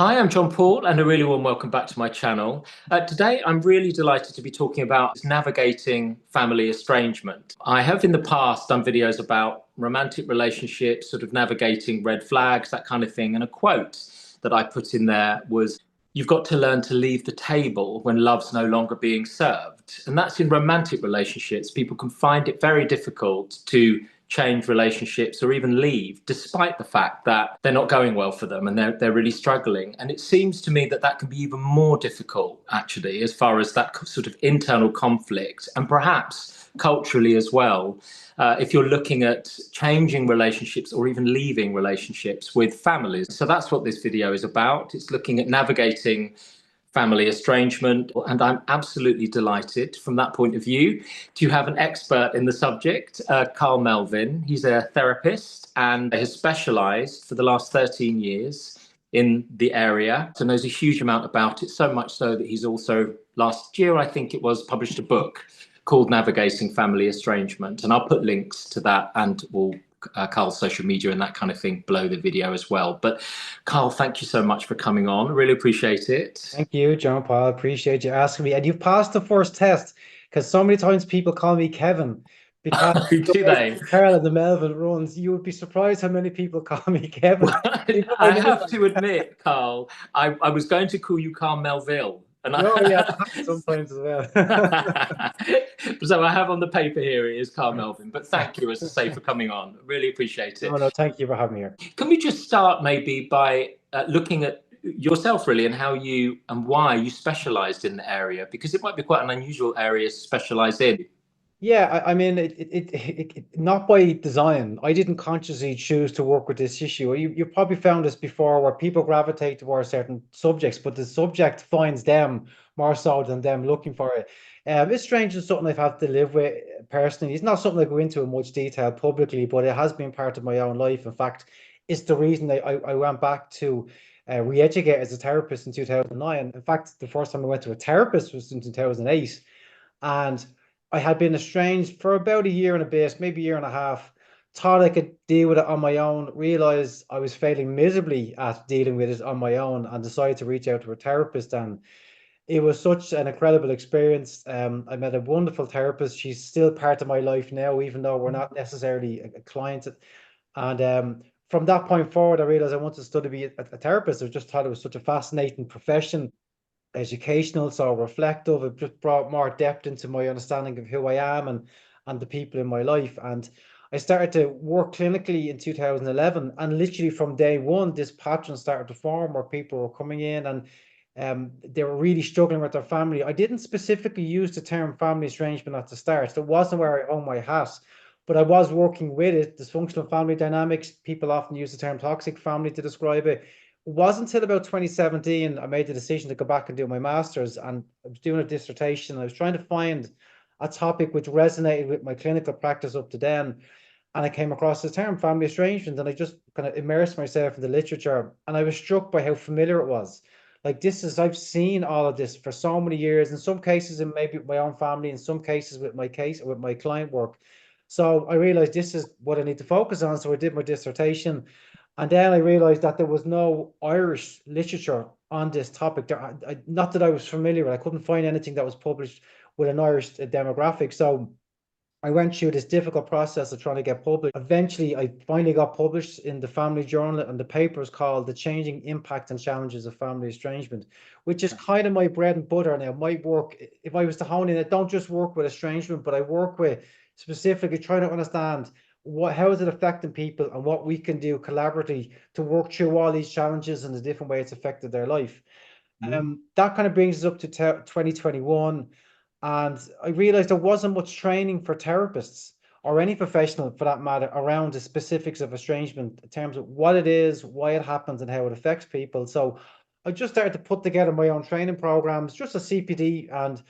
Hi, I'm John Paul, and a really warm welcome back to my channel. Today, I'm really delighted to be talking about navigating family estrangement. I have in the past done videos about romantic relationships, sort of navigating red flags, that kind of thing. And a quote that I put in there was, "You've got to learn to leave the table when love's no longer being served." And that's in romantic relationships. People can find it very difficult to change relationships or even leave, despite the fact that they're not going well for them and they're really struggling. And it seems to me that that can be even more difficult, actually, as far as that sort of internal conflict and perhaps culturally as well. If you're looking at changing relationships or even leaving relationships with families. So that's what this video is about. It's looking at navigating family estrangement. And I'm absolutely delighted from that point of view to have an expert in the subject, Karl Melvin. He's a therapist and has specialized for the last 13 years in the area, so knows a huge amount about it, so much so that he's also, last year, I think it was, published a book called Navigating Family Estrangement. And I'll put links to that and we'll Karl's social media and that kind of thing below the video as well. But Karl, thank you so much for coming on. Really appreciate it. Thank you, John Paul. Appreciate you asking me. And you've passed the first test because so many times people call me Kevin because the Do way they? the Carl and the Melvin runs, you would be surprised how many people call me Kevin. Well, You put my I name have on. to admit, Karl, I was going to call you Karl Melville. And Oh, yeah, that I, happens sometimes as well. so I have on the paper here it is Karl Melvin. But thank you, as I say, for coming on. Really appreciate No, it. no, thank you for having me here. Can we just start maybe by looking at yourself really and how you and why you specialized in the area? Because it might be quite an unusual area to specialize in. Yeah, I mean, not by design. I didn't consciously choose to work with this issue. You probably found this before where people gravitate towards certain subjects, but the subject finds them more so than them looking for it. It's strange and something I've had to live with personally. It's not something I go into in much detail publicly, but it has been part of my own life. In fact, it's the reason I went back to re-educate as a therapist in 2009. In fact, the first time I went to a therapist was in 2008. And I had been estranged for about a year and a bit, maybe a year and a half. Thought I could deal with it on my own, realized I was failing miserably at dealing with it on my own, and decided to reach out to a therapist. And it was such an incredible experience. I met a wonderful therapist. She's still part of my life now, even though we're not necessarily a client. And from that point forward, I realized I wanted to study to be a therapist. I just thought it was such a fascinating profession, educational, so reflective. It just brought more depth into my understanding of who I am and the people in my life. And I started to work clinically in 2011, and literally from day one, this pattern started to form where people were coming in and they were really struggling with their family. I didn't specifically use the term family estrangement at the start. That wasn't where I hung my hat, but I was working with it. Dysfunctional family dynamics. People often use the term toxic family to describe it. It wasn't until about 2017 I made the decision to go back and do my master's, and I was doing a dissertation. I was trying to find a topic which resonated with my clinical practice up to then. And I came across the term family estrangement, and I just kind of immersed myself in the literature. And I was struck by how familiar it was. Like, this is, I've seen all of this for so many years, in some cases, in maybe my own family, in some cases with my case, with my client work. So I realized this is what I need to focus on. So I did my dissertation. And then I realized that there was no Irish literature on this topic. Not that I was familiar with, I couldn't find anything that was published with an Irish demographic. So I went through this difficult process of trying to get published. Eventually, I finally got published in the Family Journal, and the paper is called The Changing Impact and Challenges of Family Estrangement, which is kind of my bread and butter now. My work, if I was to hone in, I don't just work with estrangement, but I work with specifically trying to understand how is it affecting people and what we can do collaboratively to work through all these challenges and the different ways it's affected their life. That kind of brings us up to 2021. And I realized there wasn't much training for therapists or any professional for that matter around the specifics of estrangement in terms of what it is, why it happens, and how it affects people. So I just started to put together my own training programs, just a CPD, and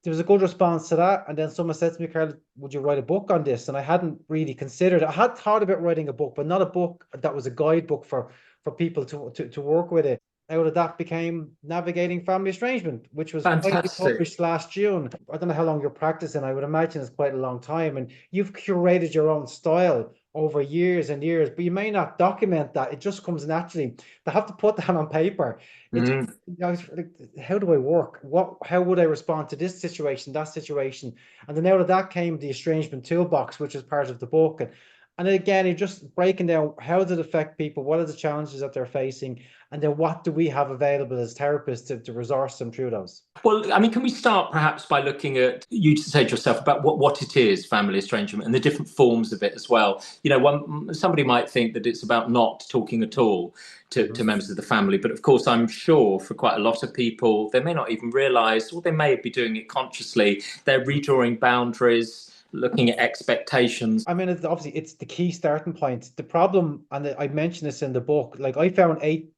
there was a good response to that. And then someone said to me, Carl, would you write a book on this? And I hadn't really considered it. I had thought about writing a book, but not a book that was a guidebook for people to work with it. Out of that became Navigating Family Estrangement, which was finally Fantastic. published last June. I don't know how long you're practicing. I would imagine it's quite a long time. And you've curated your own style over years and years, but you may not document that. It just comes naturally. To have to put that on paper, it Mm. like, how do I work? How would I respond to this situation, that situation? And then out of that came the estrangement toolbox, which is part of the book. And then again, you're just breaking down how does it affect people, what are the challenges that they're facing, and then what do we have available as therapists to resource them through those. Well, I mean, can we start perhaps by looking at you to say to yourself about what it is, family estrangement, and the different forms of it as well? You know, somebody might think that it's about not talking at all to members of the family, but of course, I'm sure for quite a lot of people, they may not even realise, or they may be doing it consciously. They're redrawing boundaries, looking at expectations. I mean, it's the key starting point. The problem, and I mentioned this in the book, like I found 8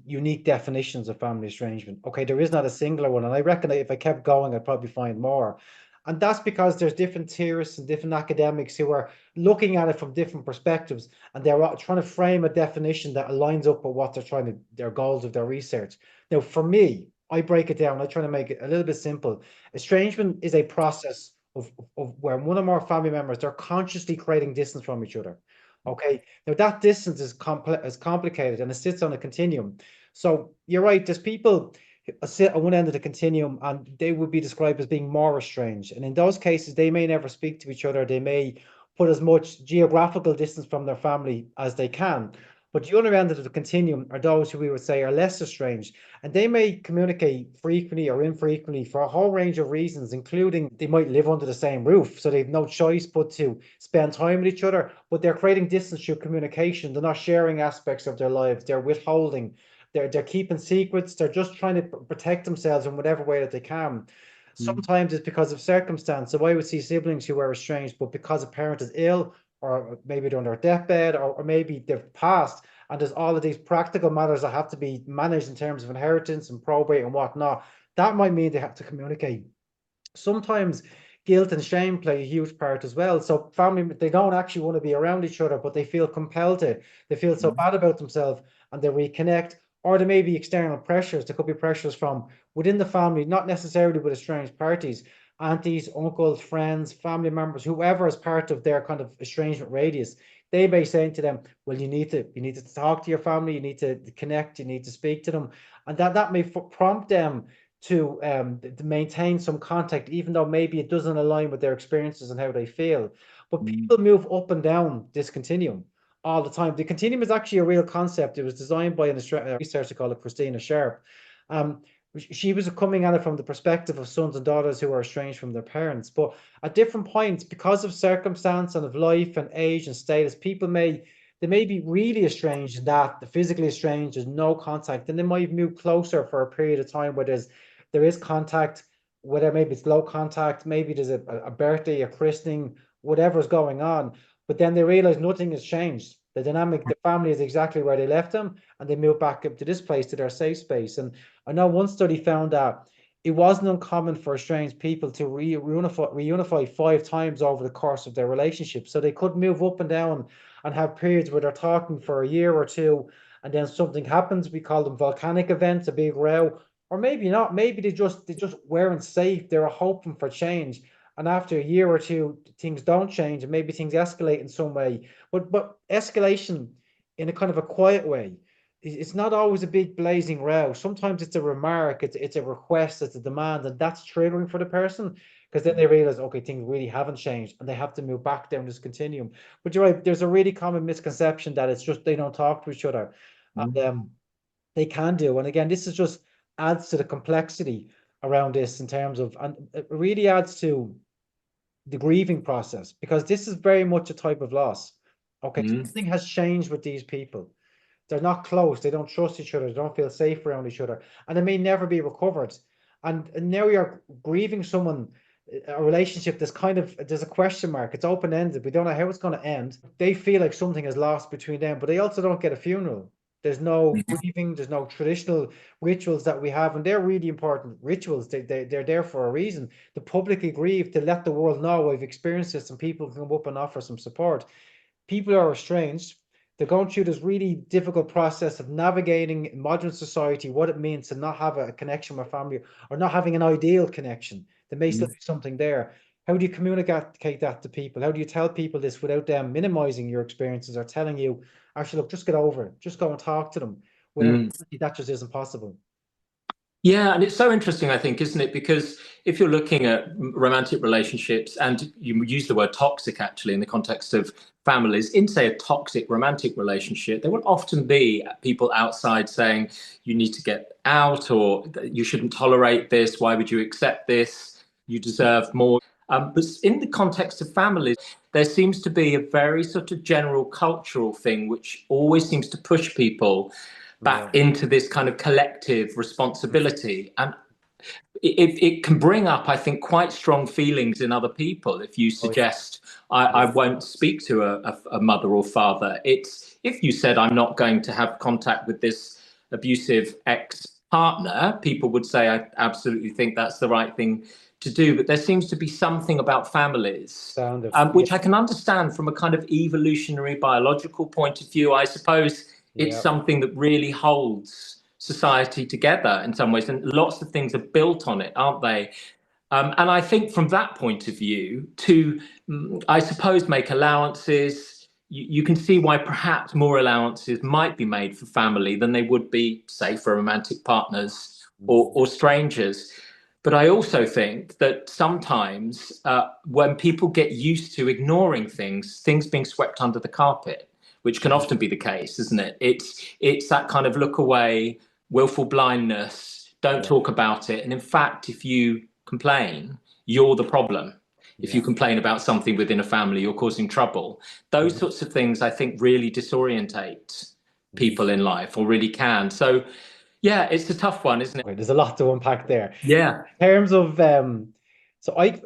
unique definitions of family estrangement. Okay, there is not a singular one, and I reckon that if I kept going, I'd probably find more. And that's because there's different theorists and different academics who are looking at it from different perspectives, and they're trying to frame a definition that aligns up with what they're trying to, their goals of their research. Now, for me, I break it down. I try to make it a little bit simple. Estrangement is a process of where one or more family members, they're consciously creating distance from each other. Okay. Now that distance is complicated and it sits on a continuum. So you're right, there's people who sit on one end of the continuum and they would be described as being more estranged. And in those cases, they may never speak to each other. They may put as much geographical distance from their family as they can. But the other end of the continuum are those who we would say are less estranged, and they may communicate frequently or infrequently for a whole range of reasons, including they might live under the same roof, so they've no choice but to spend time with each other, but they're creating distance through communication. They're not sharing aspects of their lives, they're withholding, they're keeping secrets, they're just trying to protect themselves in whatever way that they can. Sometimes it's because of circumstance. So I would see siblings who are estranged, but because a parent is ill, or maybe they're on their deathbed, or maybe they've passed, and there's all of these practical matters that have to be managed in terms of inheritance and probate and whatnot. That might mean they have to communicate. Sometimes guilt and shame play a huge part as well. So family, they don't actually want to be around each other, but they feel compelled to. They feel so bad about themselves and they reconnect. Or there may be external pressures. There could be pressures from within the family, not necessarily with estranged parties, aunties, uncles, friends, family members, whoever is part of their kind of estrangement radius. They may say to them, well, you need to talk to your family, you need to connect, you need to speak to them. And that may prompt them to maintain some contact, even though maybe it doesn't align with their experiences and how they feel. But people move up and down this continuum all the time. The continuum is actually a real concept. It was designed by a researcher called Christina Sharp. Um, she was coming at it from the perspective of sons and daughters who are estranged from their parents. But at different points, because of circumstance and of life and age and status, they may be really estranged in that the physically estranged, there's no contact, and they might move closer for a period of time where there is contact, whether maybe it's low contact, maybe there's a birthday, a christening, whatever's going on. But then they realize nothing has changed. The dynamic, the family is exactly where they left them, and they move back up to this place, to their safe space. And I know one study found that it wasn't uncommon for estranged people to reunify 5 times over the course of their relationship. So they could move up and down and have periods where they're talking for a year or two, and then something happens. We call them volcanic events, a big row, or maybe not. Maybe they just weren't safe. They were hoping for change, and after a year or two, things don't change, and maybe things escalate in some way. But escalation in a kind of a quiet way. It's not always a big blazing row. Sometimes it's a remark, it's a request, it's a demand, and that's triggering for the person because then they realize, okay, things really haven't changed, and they have to move back down this continuum. But you're right, there's a really common misconception that it's just they don't talk to each other, and they can do. And again, this is just adds to the complexity around this in terms of, and it really adds to the grieving process because this is very much a type of loss. Okay, something has changed with these people. They're not close. They don't trust each other. They don't feel safe around each other, and it may never be recovered. And now you're grieving someone, a relationship that's kind of, there's a question mark. It's open ended. We don't know how it's going to end. They feel like something is lost between them, but they also don't get a funeral. There's no grieving. There's no traditional rituals that we have, and they're really important rituals. They're there for a reason. To publicly grieve, to let the world know I've experienced this, and people can come up and offer some support. People are estranged. They're going through this really difficult process of navigating in modern society what it means to not have a connection with family or not having an ideal connection. There may still be something there. How do you communicate that to people? How do you tell people this without them minimizing your experiences or telling you, actually, look, just get over it, just go and talk to them, when that just isn't possible. Yeah, and it's so interesting, I think, isn't it? Because if you're looking at romantic relationships, and you use the word toxic actually in the context of families, in say a toxic romantic relationship, there will often be people outside saying you need to get out, or you shouldn't tolerate this. Why would you accept this? You deserve more. But in the context of families, there seems to be a very sort of general cultural thing which always seems to push people back into this kind of collective responsibility. And it can bring up, I think, quite strong feelings in other people if you suggest, I won't speak to a mother or father. It's if you said, I'm not going to have contact with this abusive ex-partner, people would say, I absolutely think that's the right thing to do. But there seems to be something about families, which I can understand from a kind of evolutionary biological point of view. I suppose it's something that really holds society together in some ways, and lots of things are built on it, aren't they? And I think from that point of view, to, I suppose, make allowances, you can see why perhaps more allowances might be made for family than they would be, say, for romantic partners or strangers. But I also think that sometimes when people get used to ignoring things being swept under the carpet, which can often be the case, isn't it? It's that kind of look away, willful blindness, don't talk about it. And in fact, if you complain, you're the problem. If you complain about something within a family, you're causing trouble. Those sorts of things, I think, really disorientate people in life, or really can. So, yeah, it's a tough one, isn't it? There's a lot to unpack there. Yeah. In terms of,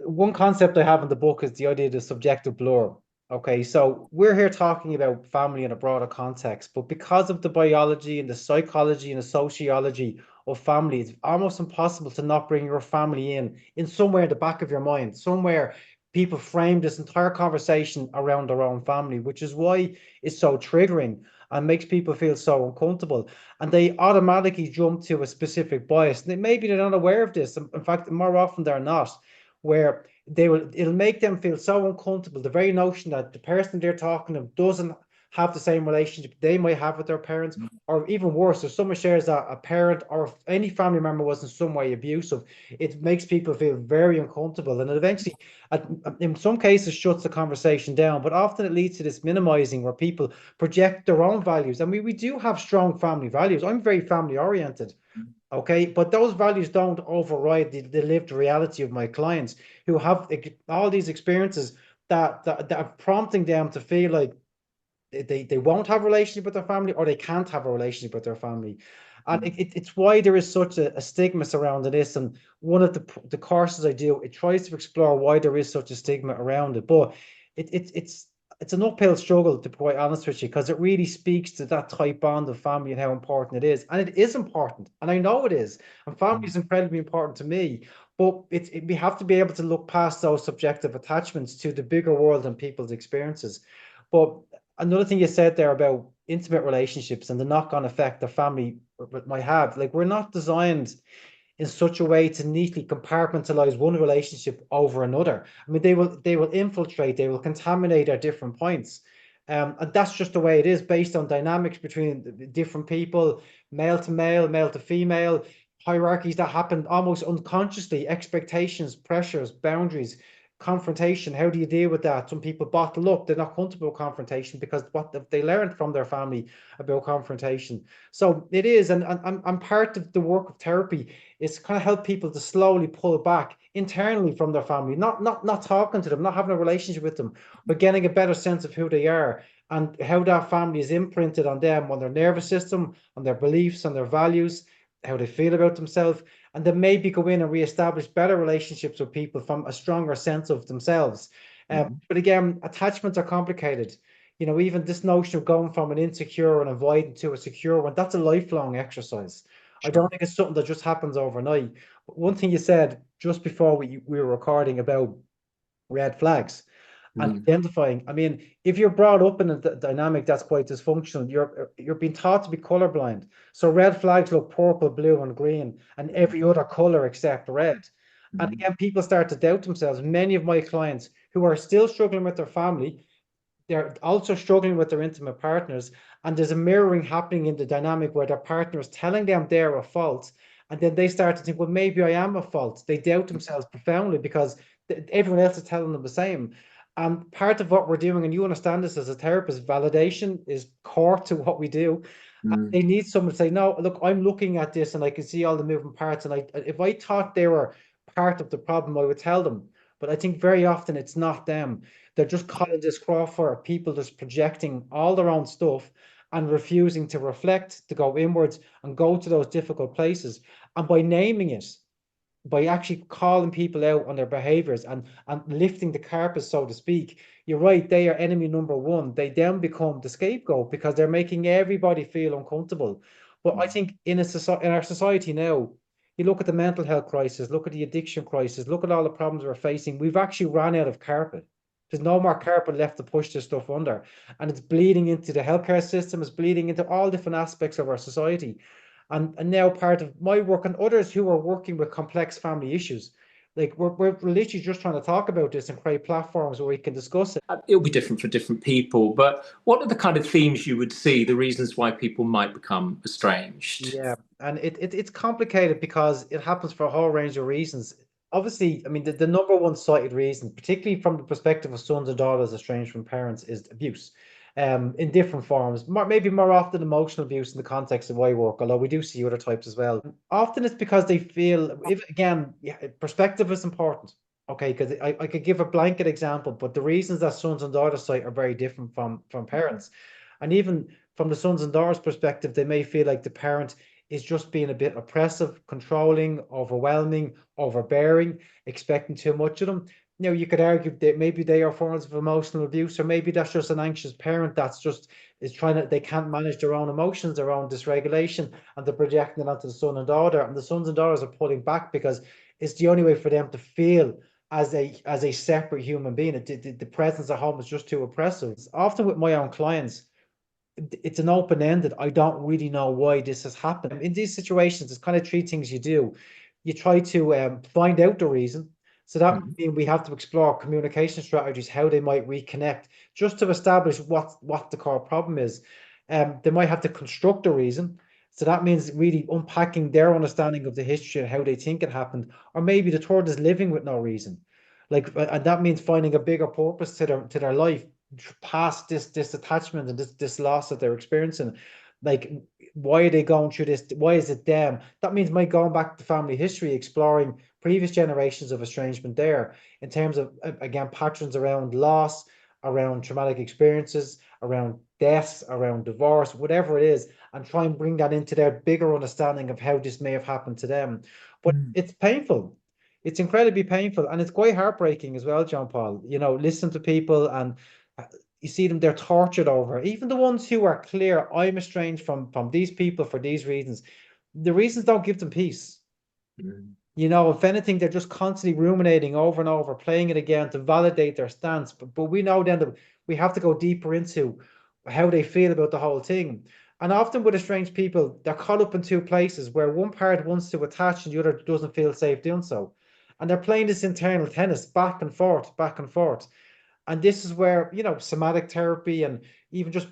one concept I have in the book is the idea of the subjective blur. Okay, so we're here talking about family in a broader context, but because of the biology and the psychology and the sociology of family, it's almost impossible to not bring your family in somewhere in the back of your mind, somewhere people frame this entire conversation around their own family, which is why it's so triggering and makes people feel so uncomfortable. And they automatically jump to a specific bias. And maybe they're not aware of this. In fact, more often they're not, where it'll make them feel so uncomfortable. The very notion that the person they're talking to doesn't have the same relationship they might have with their parents, or even worse, if someone shares that a parent or if any family member was in some way abusive, it makes people feel very uncomfortable. And it eventually, in some cases, shuts the conversation down, but often it leads to this minimizing where people project their own values. I mean, we do have strong family values. I'm very family oriented. Okay, but those values don't override the lived reality of my clients who have all these experiences that are prompting them to feel like they won't have a relationship with their family, or they can't have a relationship with their family. And it's why there is such a stigma surrounding this. And one of the courses I do, it tries to explore why there is such a stigma around it. But it's an uphill struggle, to be quite honest with you, because it really speaks to that tight bond of family and how important it is. And it is important, and I know it is. And family is incredibly important to me. But we have to be able to look past those subjective attachments to the bigger world and people's experiences. But another thing you said there about intimate relationships and the knock-on effect the family might have, like, we're not designed in such a way to neatly compartmentalize one relationship over another. I mean, they will infiltrate, they will contaminate at different points. And that's just the way it is, based on dynamics between the different people, male to male, male to female, hierarchies that happen almost unconsciously, expectations, pressures, boundaries, confrontation. How do you deal with that? Some people bottle up, they're not comfortable with confrontation because what they learned from their family about confrontation. So it is, and I'm part of the work of therapy is kind of help people to slowly pull back internally from their family, not talking to them, not having a relationship with them, but getting a better sense of who they are and how that family is imprinted on them, on their nervous system, on their beliefs, on their values, how they feel about themselves, and then maybe go in and reestablish better relationships with people from a stronger sense of themselves. But again, attachments are complicated. You know, even this notion of going from an insecure and avoidant to a secure one, that's a lifelong exercise. I don't think it's something that just happens overnight. But one thing you said just before we were recording about red flags and identifying. I mean, if you're brought up in a dynamic that's quite dysfunctional, you're being taught to be colorblind. So red flags look purple, blue, and green, and every other color except red. And again, people start to doubt themselves. Many of my clients who are still struggling with their family, they're also struggling with their intimate partners. And there's a mirroring happening in the dynamic where their partner is telling them they're a fault. And then they start to think, well, maybe I am a fault. They doubt themselves profoundly because everyone else is telling them the same. And part of what we're doing, and you understand this as a therapist, validation is core to what we do. Mm. They need someone to say, no, look, I'm looking at this and I can see all the moving parts. And if I thought they were part of the problem, I would tell them. But I think very often it's not them. They're just calling this crawl for people just projecting all their own stuff and refusing to reflect, to go inwards and go to those difficult places. And by naming it, by actually calling people out on their behaviors and lifting the carpet, so to speak, you're right, they are enemy number one. They then become the scapegoat because they're making everybody feel uncomfortable. But I think in our society now, you look at the mental health crisis, look at the addiction crisis, look at all the problems we're facing. We've actually run out of carpet. There's no more carpet left to push this stuff under. And it's bleeding into the healthcare system, it's bleeding into all different aspects of our society. And now part of my work and others who are working with complex family issues, like we're literally just trying to talk about this and create platforms where we can discuss it. It'll be different for different people, but what are the kind of themes you would see, the reasons why people might become estranged? Yeah, and it's complicated because it happens for a whole range of reasons. Obviously, I mean, the number one cited reason, particularly from the perspective of sons and daughters estranged from parents, is abuse, in different forms. Maybe more often emotional abuse in the context of my work, although we do see other types as well. Often it's because they feel, if again, yeah, perspective is important. Okay, because I could give a blanket example, but the reasons that sons and daughters cite are very different from parents. And even from the sons and daughters perspective, they may feel like the parent is just being a bit oppressive, controlling, overwhelming, overbearing, expecting too much of them. Now, you could argue that maybe they are forms of emotional abuse, or maybe that's just an anxious parent that's just is trying to, they can't manage their own emotions, their own dysregulation, and they're projecting it onto the son and daughter. And the sons and daughters are pulling back because it's the only way for them to feel as a separate human being. The presence at home is just too oppressive. Often with my own clients, it's an open-ended, I don't really know why this has happened. In these situations, there's kind of three things you do. You try to find out the reason. So that Mhm. means we have to explore communication strategies, how they might reconnect, just to establish what the core problem is. They might have to construct a reason. So that means really unpacking their understanding of the history and how they think it happened. Or maybe the third is living with no reason. Like, and that means finding a bigger purpose to their life past this attachment and this loss that they're experiencing. Like, why are they going through this? Why is it them? That means my going back to family history, exploring previous generations of estrangement there in terms of, again, patterns around loss, around traumatic experiences, around deaths, around divorce, whatever it is, and try and bring that into their bigger understanding of how this may have happened to them. But it's painful. It's incredibly painful, and it's quite heartbreaking as well, John Paul. Listen to people and you see them, they're tortured over it. Even the ones who are clear, I'm estranged from these people for these reasons. The reasons don't give them peace. Mm. If anything, they're just constantly ruminating over and over, playing it again to validate their stance. But we know then that we have to go deeper into how they feel about the whole thing. And often with estranged people, they're caught up in two places where one part wants to attach and the other doesn't feel safe doing so. And they're playing this internal tennis back and forth, back and forth. And this is where, somatic therapy and even just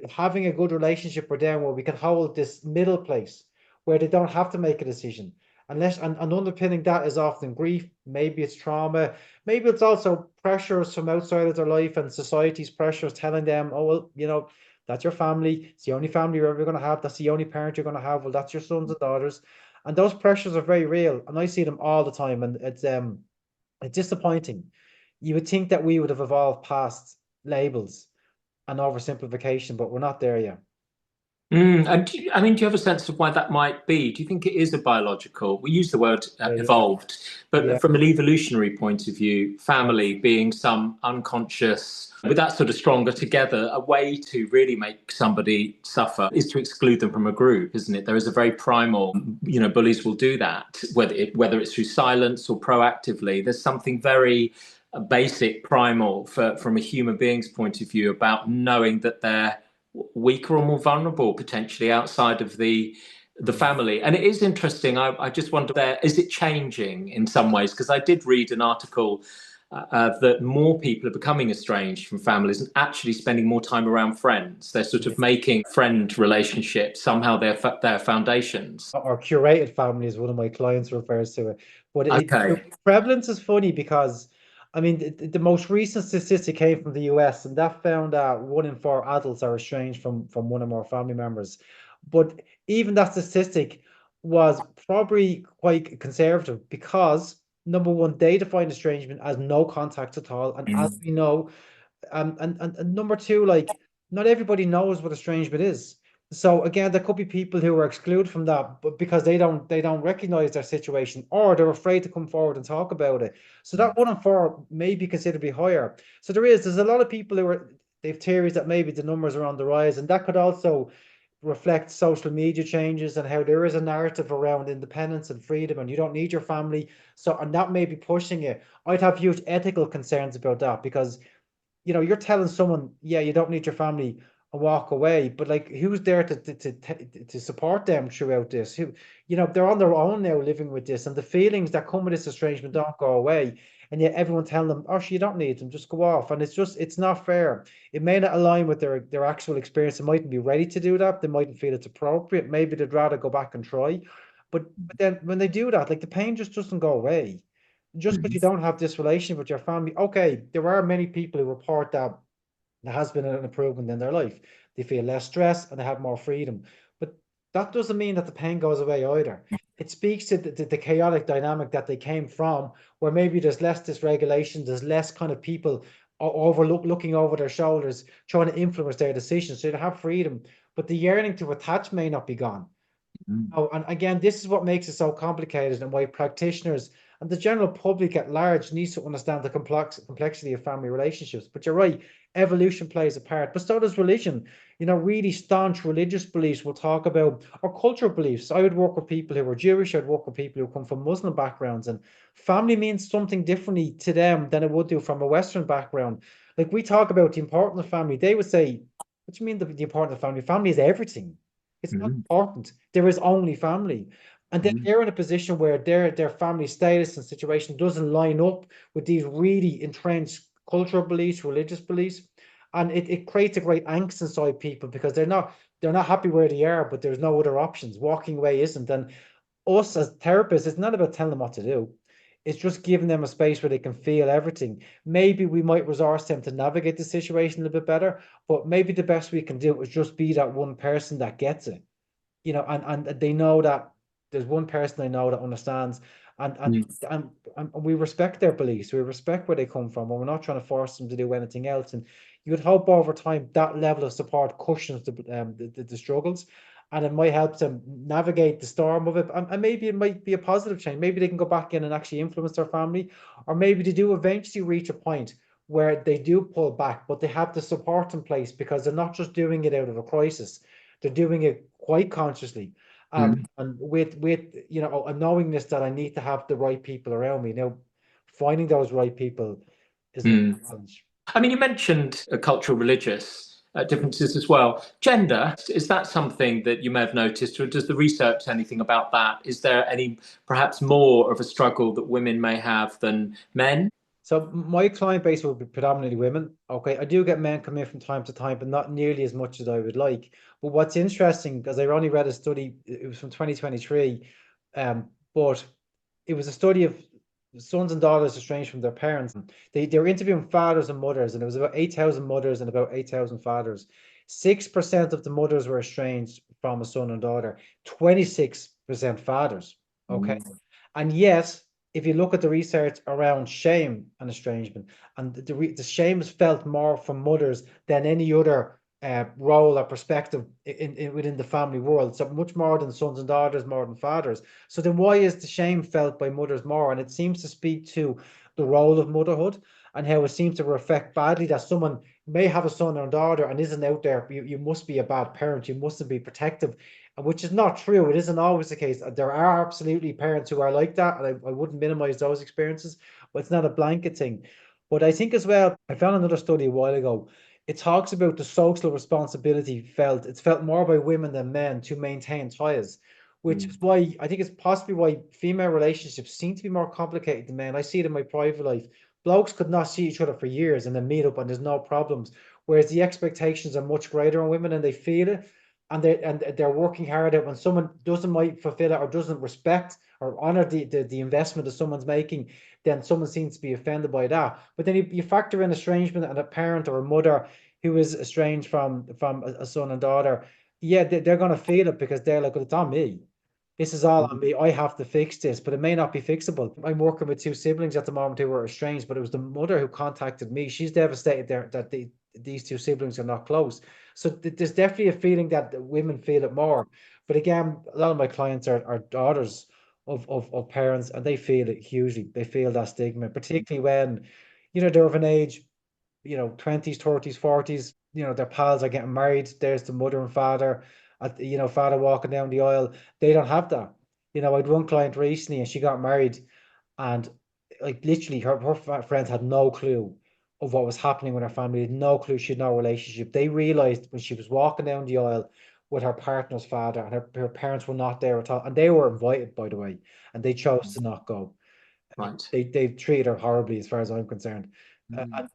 having a good relationship with them where we can hold this middle place where they don't have to make a decision. And underpinning that is often grief, maybe it's trauma, maybe it's also pressures from outside of their life and society's pressures telling them, oh, well, that's your family, it's the only family you're ever going to have, that's the only parent you're going to have, well, that's your sons and daughters. And those pressures are very real. And I see them all the time. And it's disappointing. You would think that we would have evolved past labels and oversimplification, but we're not there yet. And do you have a sense of why that might be? Do you think it is a biological? We use the word Yeah, evolved, yeah, but from an evolutionary point of view, yeah, family being some unconscious, with that sort of stronger together, a way to really make somebody suffer is to exclude them from a group, isn't it? There is a very primal, bullies will do that, whether it's through silence or proactively. There's something very basic, primal from a human being's point of view about knowing that they're weaker or more vulnerable potentially outside of the the family. And it is interesting. I just wonder there, is it changing in some ways? Because I did read an article that more people are becoming estranged from families and actually spending more time around friends. They're sort of making friend relationships somehow their foundations. Or curated family, as one of my clients refers to it. But the Okay. prevalence is funny because, I mean, the most recent statistic came from the US, and that found that 1 in 4 adults are estranged from one or more family members. But even that statistic was probably quite conservative because, number one, they define estrangement as no contact at all. And as we know, and number two, like, not everybody knows what estrangement is. So again, there could be people who are excluded from that, but because they don't recognize their situation, or they're afraid to come forward and talk about it. So that 1 in 4 may be considerably higher. So there's a lot of people who are, they have theories that maybe the numbers are on the rise, and that could also reflect social media changes and how there is a narrative around independence and freedom, and you don't need your family. So, and that may be pushing it. I'd have huge ethical concerns about that because, you're telling someone, yeah, you don't need your family, and walk away. But like, who's there to support them throughout this? Who, they're on their own now living with this, and the feelings that come with this estrangement don't go away. And yet everyone telling them, oh, you don't need them, just go off. And it's not fair. It may not align with their actual experience. They mightn't be ready to do that. They mightn't feel it's appropriate. Maybe they'd rather go back and try. But then when they do that, like, the pain just doesn't go away just because you don't have this relationship with your family. Okay, there are many people who report that there has been an improvement in their life. They feel less stress and they have more freedom. But that doesn't mean that the pain goes away either. It speaks to the chaotic dynamic that they came from, where maybe there's less dysregulation, there's less kind of people looking over their shoulders, trying to influence their decisions. So they have freedom, but the yearning to attach may not be gone. Oh, and again, this is what makes it so complicated, and why practitioners and the general public at large needs to understand the complexity of family relationships. But you're right, evolution plays a part, but so does religion. Really staunch religious beliefs will talk about, or cultural beliefs. I would work with people who are Jewish, I'd work with people who come from Muslim backgrounds, and family means something differently to them than it would do from a Western background. Like, we talk about the importance of family, they would say, what do you mean the importance of family? Family is everything. It's not important. There is only family. And then they're in a position where their family status and situation doesn't line up with these really entrenched cultural beliefs, religious beliefs. And it creates a great angst inside people because they're not happy where they are, but there's no other options. Walking away isn't. And us as therapists, it's not about telling them what to do. It's just giving them a space where they can feel everything. Maybe we might resource them to navigate the situation a little bit better, but maybe the best we can do is just be that one person that gets it, and they know that there's one person they know that understands, and and, Mm. and and we respect their beliefs, we respect where they come from, and we're not trying to force them to do anything else. And you would hope over time that level of support cushions the struggles, and it might help them navigate the storm of it. And maybe it might be a positive change. Maybe they can go back in and actually influence their family, or maybe they do eventually reach a point where they do pull back, but they have the support in place because they're not just doing it out of a crisis, they're doing it quite consciously, Mm. and with a knowingness that I need to have the right people around me. Now, finding those right people is a Mm. challenge. I mean, you mentioned cultural religious differences as well. Gender, is that something that you may have noticed, or does the research say anything about that? Is there any perhaps more of a struggle that women may have than men? So my client base will be predominantly women. Okay, I do get men come in from time to time, but not nearly as much as I would like. But what's interesting, because I only read a study, it was from 2023, but it was a study of sons and daughters estranged from their parents. They were interviewing fathers and mothers, and it was about 8,000 mothers and about 8,000 fathers. 6% of the mothers were estranged from a son and daughter, 26% fathers. Okay. Mm. And yet, if you look at the research around shame and estrangement, and the shame is felt more from mothers than any other role or perspective within the family world. So much more than sons and daughters, more than fathers. So then why is the shame felt by mothers more? And it seems to speak to the role of motherhood, and how it seems to reflect badly that someone may have a son or daughter and isn't out there. You must be a bad parent. You mustn't be protective, which is not true. It isn't always the case. There are absolutely parents who are like that, and I wouldn't minimize those experiences, but it's not a blanket thing. But I think as well, I found another study a while ago. It talks about the social responsibility felt. It's felt more by women than men to maintain ties, which is why I think it's possibly why female relationships seem to be more complicated than men. I see it in my private life. Blokes could not see each other for years and then meet up and there's no problems. Whereas the expectations are much greater on women and they feel it and they're working hard at when someone doesn't might fulfill it or doesn't respect or honor the investment that someone's making, then someone seems to be offended by that. But then you factor in estrangement and a parent or a mother who is estranged from a son and daughter. Yeah, they're going to feel it because they're like, well, it's on me. This is all on me. I have to fix this, but it may not be fixable. I'm working with two siblings at the moment who were estranged, but it was the mother who contacted me. She's devastated there that these two siblings are not close. So there's definitely a feeling that the women feel it more. But again, a lot of my clients are daughters of parents, and they feel it hugely. They feel that stigma, particularly when, they're of an age, 20s, 30s, 40s, their pals are getting married. There's the mother and father, father walking down the aisle. They don't have that. I had one client recently and she got married and like literally her friends had no clue of what was happening with her family, had no clue, she had no relationship. They realized when she was walking down the aisle with her partner's father and her parents were not there at all. And they were invited, by the way, and they chose to not go. Right. They treated her horribly as far as I'm concerned.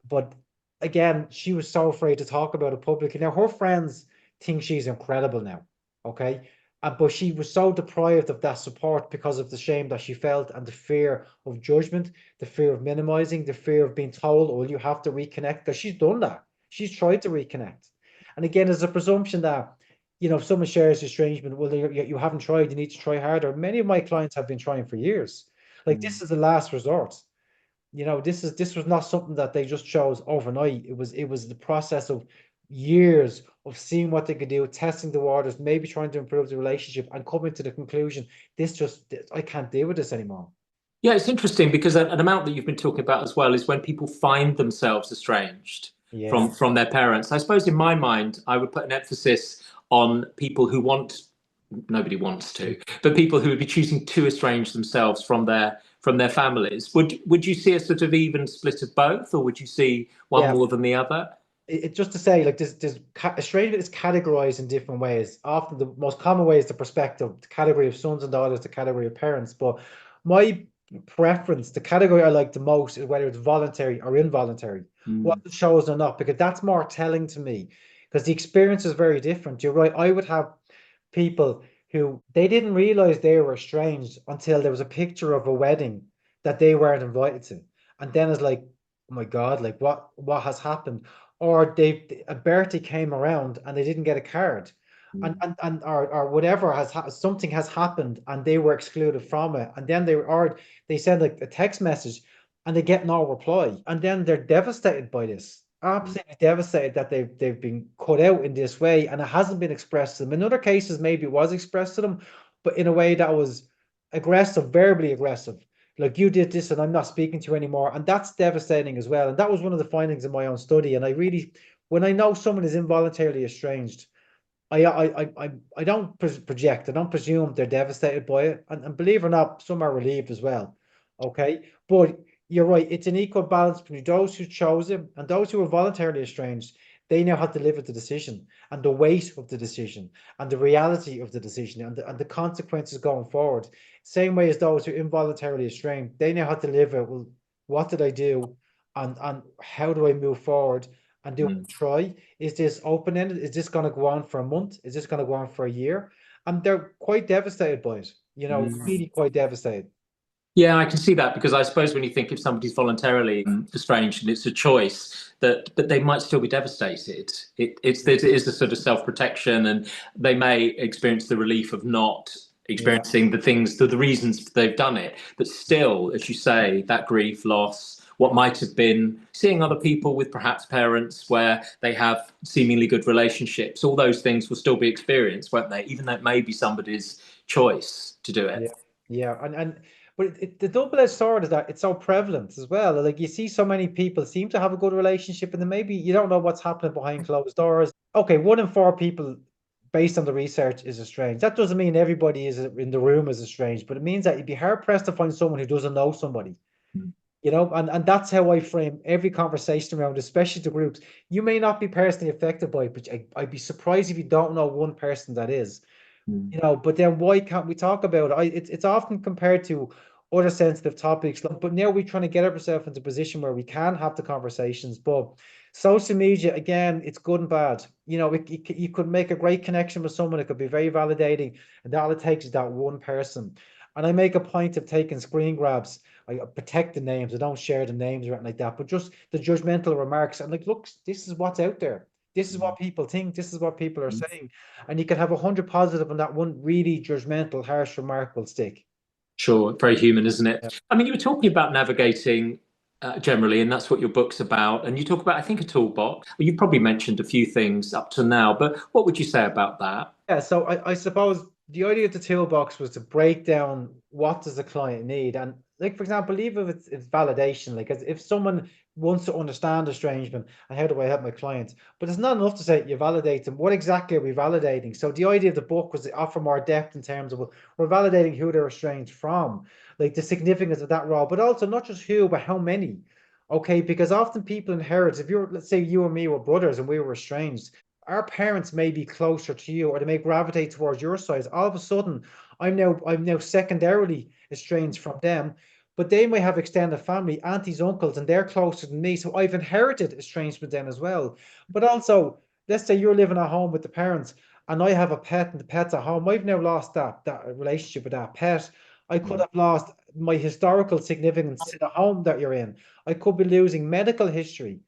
But again, she was so afraid to talk about it publicly. Now her friends think she's incredible now, okay? But she was so deprived of that support because of the shame that she felt and the fear of judgment, the fear of minimizing, the fear of being told, "Oh, you have to reconnect," because she's done that. She's tried to reconnect. And again, there's a presumption that, if someone shares estrangement, well, you haven't tried, you need to try harder. Many of my clients have been trying for years. Like this is the last resort. This was not something that they just chose overnight. It was the process of years of seeing what they could do, testing the waters, maybe trying to improve the relationship, and coming to the conclusion, I can't deal with this anymore. Yeah, it's interesting because an amount that you've been talking about as well is when people find themselves estranged Yeah, from their parents. I suppose in my mind, I would put an emphasis on people who want, nobody wants to, but people who would be choosing to estrange themselves from their families. Would you see a sort of even split of both, or would you see one yeah. more than the other? Just to say, like this estrangement is categorized in different ways. Often the most common way is the perspective, the category of sons and daughters, the category of parents. But my preference, the category I like the most, is whether it's voluntary or involuntary, what it shows or not, because that's more telling to me. Because the experience is very different. You're right. I would have people who they didn't realize they were estranged until there was a picture of a wedding that they weren't invited to, and then it's like, oh my God, like what has happened? Or a birthday came around and they didn't get a card, and or whatever something has happened and they were excluded from it, and then they send like a text message and they get no reply, and then they're devastated by this, absolutely devastated that they've been cut out in this way and it hasn't been expressed to them. In other cases, maybe it was expressed to them, but in a way that was aggressive, verbally aggressive. Like, you did this and I'm not speaking to you anymore. And that's devastating as well. And that was one of the findings in my own study. And when I know someone is involuntarily estranged, I don't project, I don't presume they're devastated by it. And believe it or not, some are relieved as well. Okay. But you're right, it's an equal balance between those who chose it and those who are voluntarily estranged. They now have to live with the decision and the weight of the decision and the reality of the decision and the consequences going forward. Same way as those who involuntarily estranged, they now have to live it. Well, what did I do? And how do I move forward? And do I try? Is this open-ended? Is this going to go on for a month? Is this going to go on for a year? And they're quite devastated by it, really quite devastated. Yeah, I can see that because I suppose when you think if somebody's voluntarily estranged and it's a choice, but they might still be devastated. It is a sort of self-protection, and they may experience the relief of not experiencing the things, the reasons they've done it. But still, as you say, that grief, loss, what might have been seeing other people with perhaps parents where they have seemingly good relationships, all those things will still be experienced, won't they? Even though it may be somebody's choice to do it. Yeah, yeah, but the double-edged sword is that it's so prevalent as well. Like, you see so many people seem to have a good relationship, and then maybe you don't know what's happening behind closed doors. Okay, 1 in 4 people, based on the research, is estranged. That doesn't mean everybody is in the room is estranged, but it means that you'd be hard pressed to find someone who doesn't know somebody. And that's how I frame every conversation around, especially the groups. You may not be personally affected by it, but I'd be surprised if you don't know one person that is. Mm. You know, but then why can't we talk about it? It's often compared to other sensitive topics, but now we're trying to get ourselves into a position where we can have the conversations. But social media, again, it's good and bad. You know, you could make a great connection with someone. It could be very validating, and all it takes is that one person. And I make a point of taking screen grabs. I protect the names. I don't share the names or anything like that, but just the judgmental remarks. And like, look, this is what's out there. This is what people think. This is what people are saying. And you can have 100 positive and that one really judgmental, harsh remark will stick. Sure, very human, isn't Yeah. it? I mean, you were talking about navigating generally, and that's what your book's about. And you talk about, I think, a toolbox. Well, you've probably mentioned a few things up to now, but what would you say about that? Yeah, so I suppose the idea of the toolbox was to break down what does the client need. And like, for example, even if it's validation, like if someone wants to understand estrangement and how do I help my clients, but it's not enough to say you validate them. What exactly are we validating? So the idea of the book was to offer more depth in terms of, well, we're validating who they're estranged from, like the significance of that role, but also not just who, but how many. Okay, because often people inherit, if you're, let's say you and me were brothers and we were estranged, our parents may be closer to you or they may gravitate towards your side. All of a sudden, I'm now secondarily estranged from them, but they may have extended family, aunties, uncles, and they're closer than me. So I've inherited estrangement then as well. But also, let's say you're living at home with the parents and I have a pet and the pet's at home. I've now lost that relationship with that pet. I could have lost my historical significance to the home that you're in. I could be losing medical history.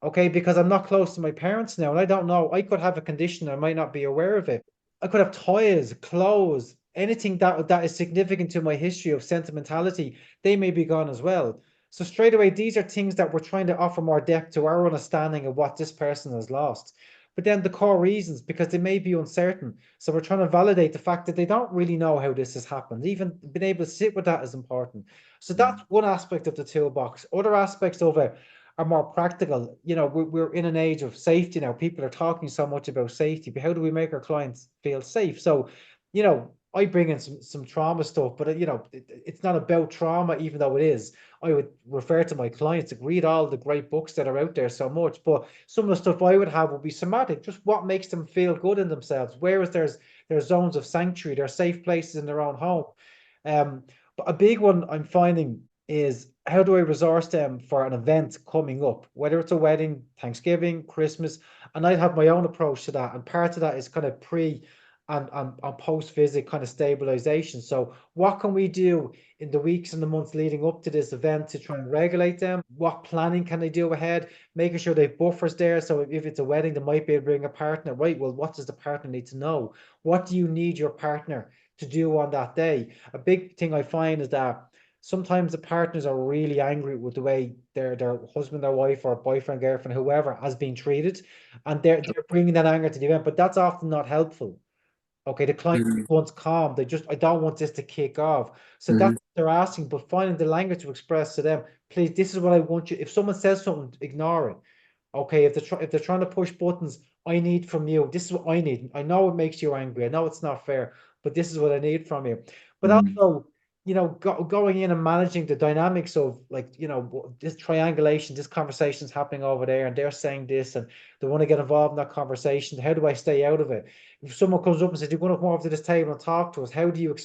Okay, because I'm not close to my parents now, and I don't know. I could have a condition, I might not be aware of it. I could have toys, clothes, anything that is significant to my history of sentimentality, they may be gone as well. So straight away, these are things that we're trying to offer more depth to our understanding of what this person has lost. But then the core reasons, because they may be uncertain. So we're trying to validate the fact that they don't really know how this has happened. Even being able to sit with that is important. So that's one aspect of the toolbox. Other aspects of it are more practical. You know, we're in an age of safety now. People are talking so much about safety, but how do we make our clients feel safe? So, you know, I bring in some trauma stuff, but you know, it's not about trauma, even though it is. I would refer to my clients to read all the great books that are out there so much, but some of the stuff I would have would be somatic, just what makes them feel good in themselves. Whereas there's zones of sanctuary, there's safe places in their own home. Um, but a big one I'm finding is how do I resource them for an event coming up, whether it's a wedding, Thanksgiving, Christmas, and I'd have my own approach to that. And part of that is kind of pre and post visit kind of stabilization. So what can we do in the weeks and the months leading up to this event to try and regulate them? What planning can they do ahead? Making sure they have buffers there. So if it's a wedding, they might be able to bring a partner. Right. Well, what does the partner need to know? What do you need your partner to do on that day? A big thing I find is that sometimes the partners are really angry with the way their husband or wife or boyfriend, girlfriend, whoever has been treated, and they're bringing that anger to the event, but that's often not helpful. Okay, the client Mm. wants calm. They just, I don't want this to kick off. So that's Mm. what they're asking, but finding the language to express to them, please, this is what I want you. If someone says something, ignore it. Okay, if they're trying to push buttons, I need from you. This is what I need. I know it makes you angry. I know it's not fair, but this is what I need from you. But Mm. also, you know, going in and managing the dynamics of like, you know, this triangulation, this conversation's happening over there, and they're saying this, and they want to get involved in that conversation. How do I stay out of it? If someone comes up and says, "You're going to come over to this table and talk to us," how do you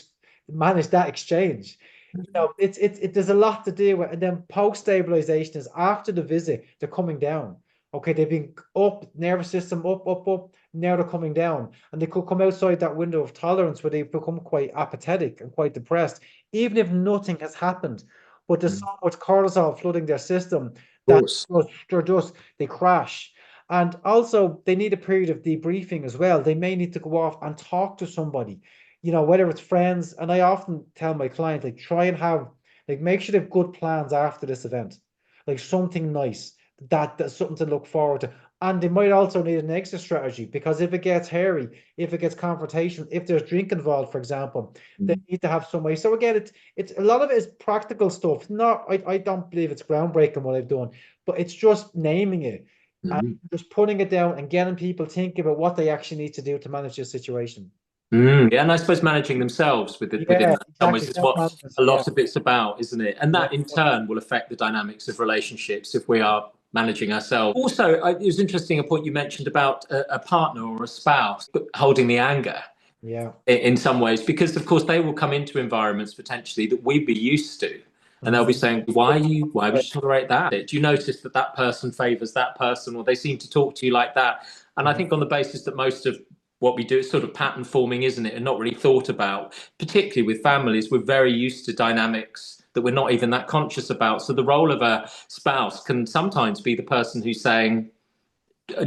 manage that exchange? You know, there's a lot to do with, and then post stabilization is after the visit, they're coming down. Okay, they've been up, nervous system up, up, up. Now they're coming down, and they could come outside that window of tolerance where they become quite apathetic and quite depressed, even if nothing has happened. But there's so Mm. much cortisol flooding their system Of that course. they crash. And also, they need a period of debriefing as well. They may need to go off and talk to somebody, you know, whether it's friends. And I often tell my clients, like, try and have, like, make sure they have good plans after this event, like something nice, that's something to look forward to. And they might also need an exit strategy because if it gets hairy, if it gets confrontational, if there's drink involved, for example, they Mm. need to have some way. So again, it's a lot of it is practical stuff. Not, I don't believe it's groundbreaking what I've done, but it's just naming it and Mm. just putting it down and getting people thinking about what they actually need to do to manage this situation. Mm. Yeah, and I suppose managing themselves within Yeah, that, in some ways, exactly. is what Self-management. a Yeah, lot of it's about, isn't it? And yeah, that in turn will affect the dynamics of relationships if we are managing ourselves. Also, it was interesting a point you mentioned about a partner or a spouse holding the anger. Yeah. in some ways, because of course they will come into environments potentially that we'd be used to, and they'll be Mhm. saying, why would you tolerate that? Do you notice that that person favors that person, or they seem to talk to you like that? And I Mhm. think on the basis that most of what we do is sort of pattern forming, isn't it, and not really thought about, particularly with families. We're very used to dynamics that we're not even that conscious about. So the role of a spouse can sometimes be the person who's saying,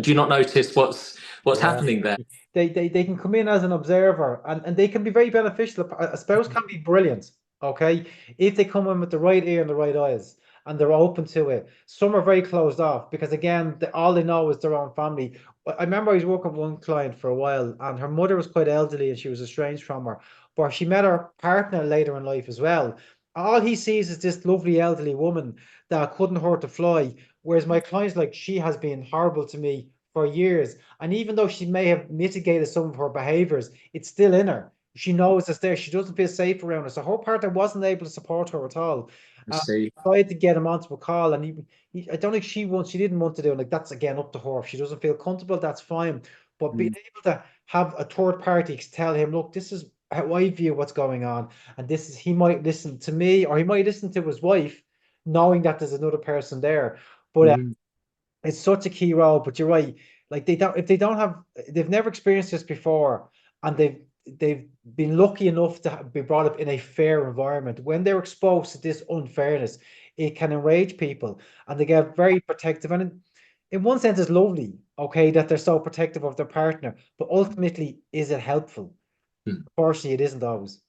do you not notice what's Yeah. happening there? They can come in as an observer, and they can be very beneficial. A spouse can be brilliant, okay, if they come in with the right ear and the right eyes and they're open to it. Some are very closed off because again, all they know is their own family. I remember I was working with one client for a while, and her mother was quite elderly and she was estranged from her, but she met her partner later in life as well. All he sees is this lovely elderly woman that couldn't hurt to fly, whereas my client's like, she has been horrible to me for years. And even though she may have mitigated some of her behaviors, it's still in her. She knows it's there. She doesn't feel safe around her. So her partner wasn't able to support her at all. I see. Tried to get him onto a call, and I don't think she didn't want to do it. Like, that's again up to her. If she doesn't feel comfortable, that's fine. But being Mm. able to have a third party tell him, look, this is how I view what's going on, and this is, he might listen to me, or he might listen to his wife, knowing that there's another person there. But Mm. it's such a key role. But you're right. Like, they don't, if they don't have, they've never experienced this before, and they've been lucky enough to be brought up in a fair environment. When they're exposed to this unfairness, it can enrage people, and they get very protective. And in one sense, it's lovely, okay, that they're so protective of their partner. But ultimately, is it helpful? Mm. Unfortunately, it isn't always.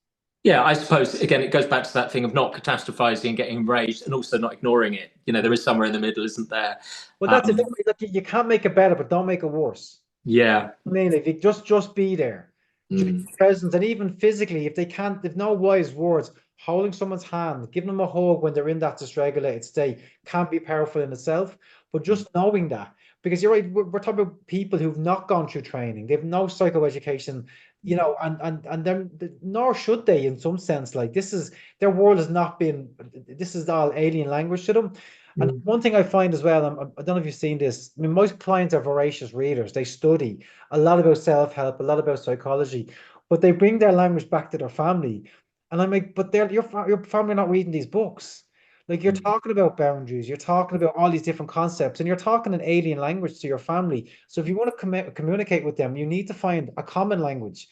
Yeah, I suppose again it goes back to that thing of not catastrophizing and getting enraged, and also not ignoring it. There is somewhere in the middle, isn't there? Well, that's it. Um, Look, you can't make it better, but don't make it worse. yeah. I mean, if you just be there, just Mm. present, and even physically, if they can't, if no wise words, holding someone's hand, giving them a hug when they're in that dysregulated state can be powerful in itself. But just knowing that, because you're right, we're talking about people who've not gone through training, they've no psychoeducation, and then nor should they in some sense. Like, this is their world has not been, this is all alien language to them. And Mm. one thing I find as well, I don't know if you've seen this. I mean, most clients are voracious readers. They study a lot about self-help, a lot about psychology, but they bring their language back to their family. And I'm like, but your family are not reading these books. Like, you're Mm. talking about boundaries, you're talking about all these different concepts, and you're talking an alien language to your family. So if you want to communicate with them, you need to find a common language.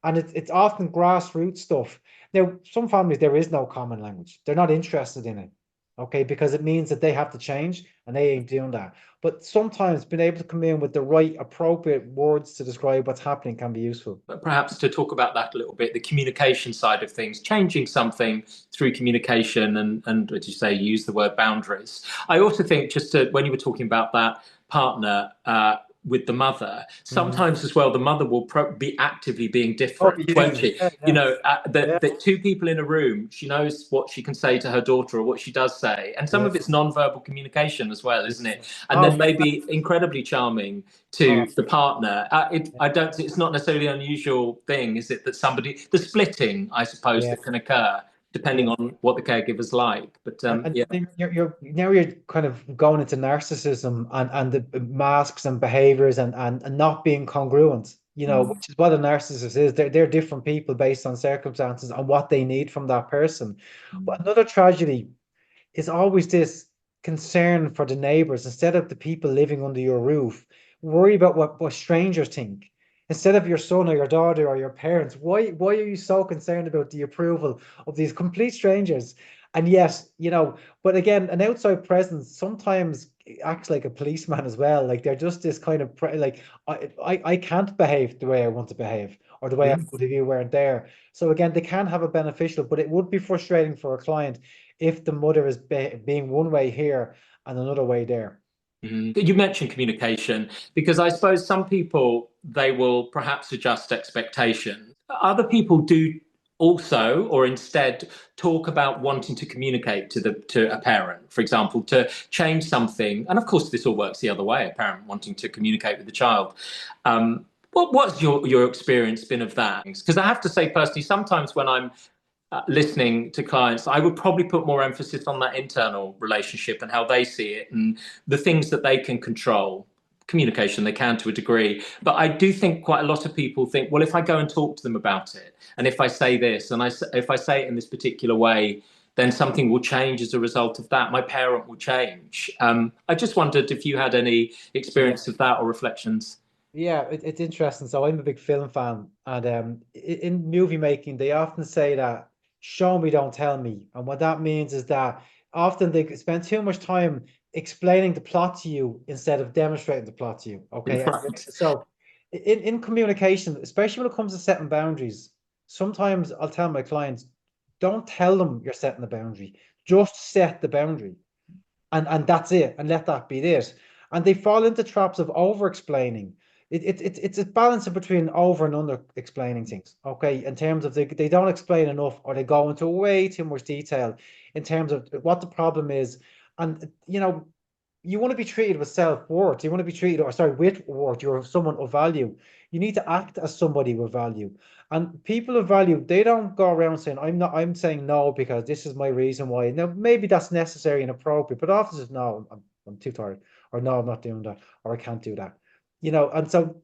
And it's often grassroots stuff. Now, some families, there is no common language. They're not interested in it. Okay, because it means that they have to change, and they ain't doing that. But sometimes being able to come in with the right appropriate words to describe what's happening can be useful. But perhaps to talk about that a little bit, the communication side of things, changing something through communication, and as you say, use the word boundaries. I also think, when you were talking about that partner with the mother, Mhm. sometimes as well, the mother will be actively being Oh, different, won't yeah, she? yeah, yeah, yeah, The two people in a room, she knows what she can say to her daughter or what she does say. And some yeah, of it's non-verbal communication as well, isn't it? yeah. And Oh, then maybe incredibly charming oh, to the partner. yeah, I don't. It's not necessarily an unusual thing, is it? That the splitting, I suppose, yeah, that can occur depending yeah. on what the caregiver's like. But And yeah. then you're now you're kind of going into narcissism, and the masks and behaviors, and not being congruent, Mm. which is what a narcissist is. They're different people based on circumstances and what they need from that person. But another tragedy is always this concern for the neighbors instead of the people living under your roof. Worry about what strangers think. Instead of your son or your daughter or your parents, why are you so concerned about the approval of these complete strangers? And yes, but again, an outside presence sometimes acts like a policeman as well. Like, they're just this kind of like, I can't behave the way I want to behave, or the way I Mm. would if you weren't there. So again, they can have a beneficial, but it would be frustrating for a client if the mother is being one way here and another way there. Mm. You mentioned communication, because I suppose some people, they will perhaps adjust expectations. Other people do also, or instead, talk about wanting to communicate to a parent, for example, to change something. And of course, this all works the other way, a parent wanting to communicate with the child. What's your experience been of that? Because I have to say personally, sometimes when I'm listening to clients, I would probably put more emphasis on that internal relationship and how they see it and the things that they can control communication, they can to a degree. But I do think quite a lot of people think, well, if I go and talk to them about it, and if I say this, and if I say it in this particular way, then something will change as a result of that. My parent will change. I just wondered if you had any Yeah. experience of that or reflections. Yeah, it's interesting. So I'm a big film fan, and in movie making, they often say that "show me, don't tell me," and what that means is that often they spend too much time explaining the plot to you instead of demonstrating the plot to you. Okay, Right. so in communication, especially when it comes to setting boundaries, sometimes I'll tell my clients, don't tell them you're setting the boundary, just set the boundary, and that's it, and let that be it. And they fall into traps of over explaining. It's a balance between over and under explaining things, okay, in terms of they don't explain enough, or they go into way too much detail in terms of what the problem is. And you want to be treated with self-worth. You want to be treated, or sorry, with worth. You're someone of value. You need to act as somebody with value. And people of value, they don't go around saying, I'm saying no because this is my reason why. Now, maybe that's necessary and appropriate, but often it's no, I'm too tired, or no, I'm not doing that, or I can't do that. And so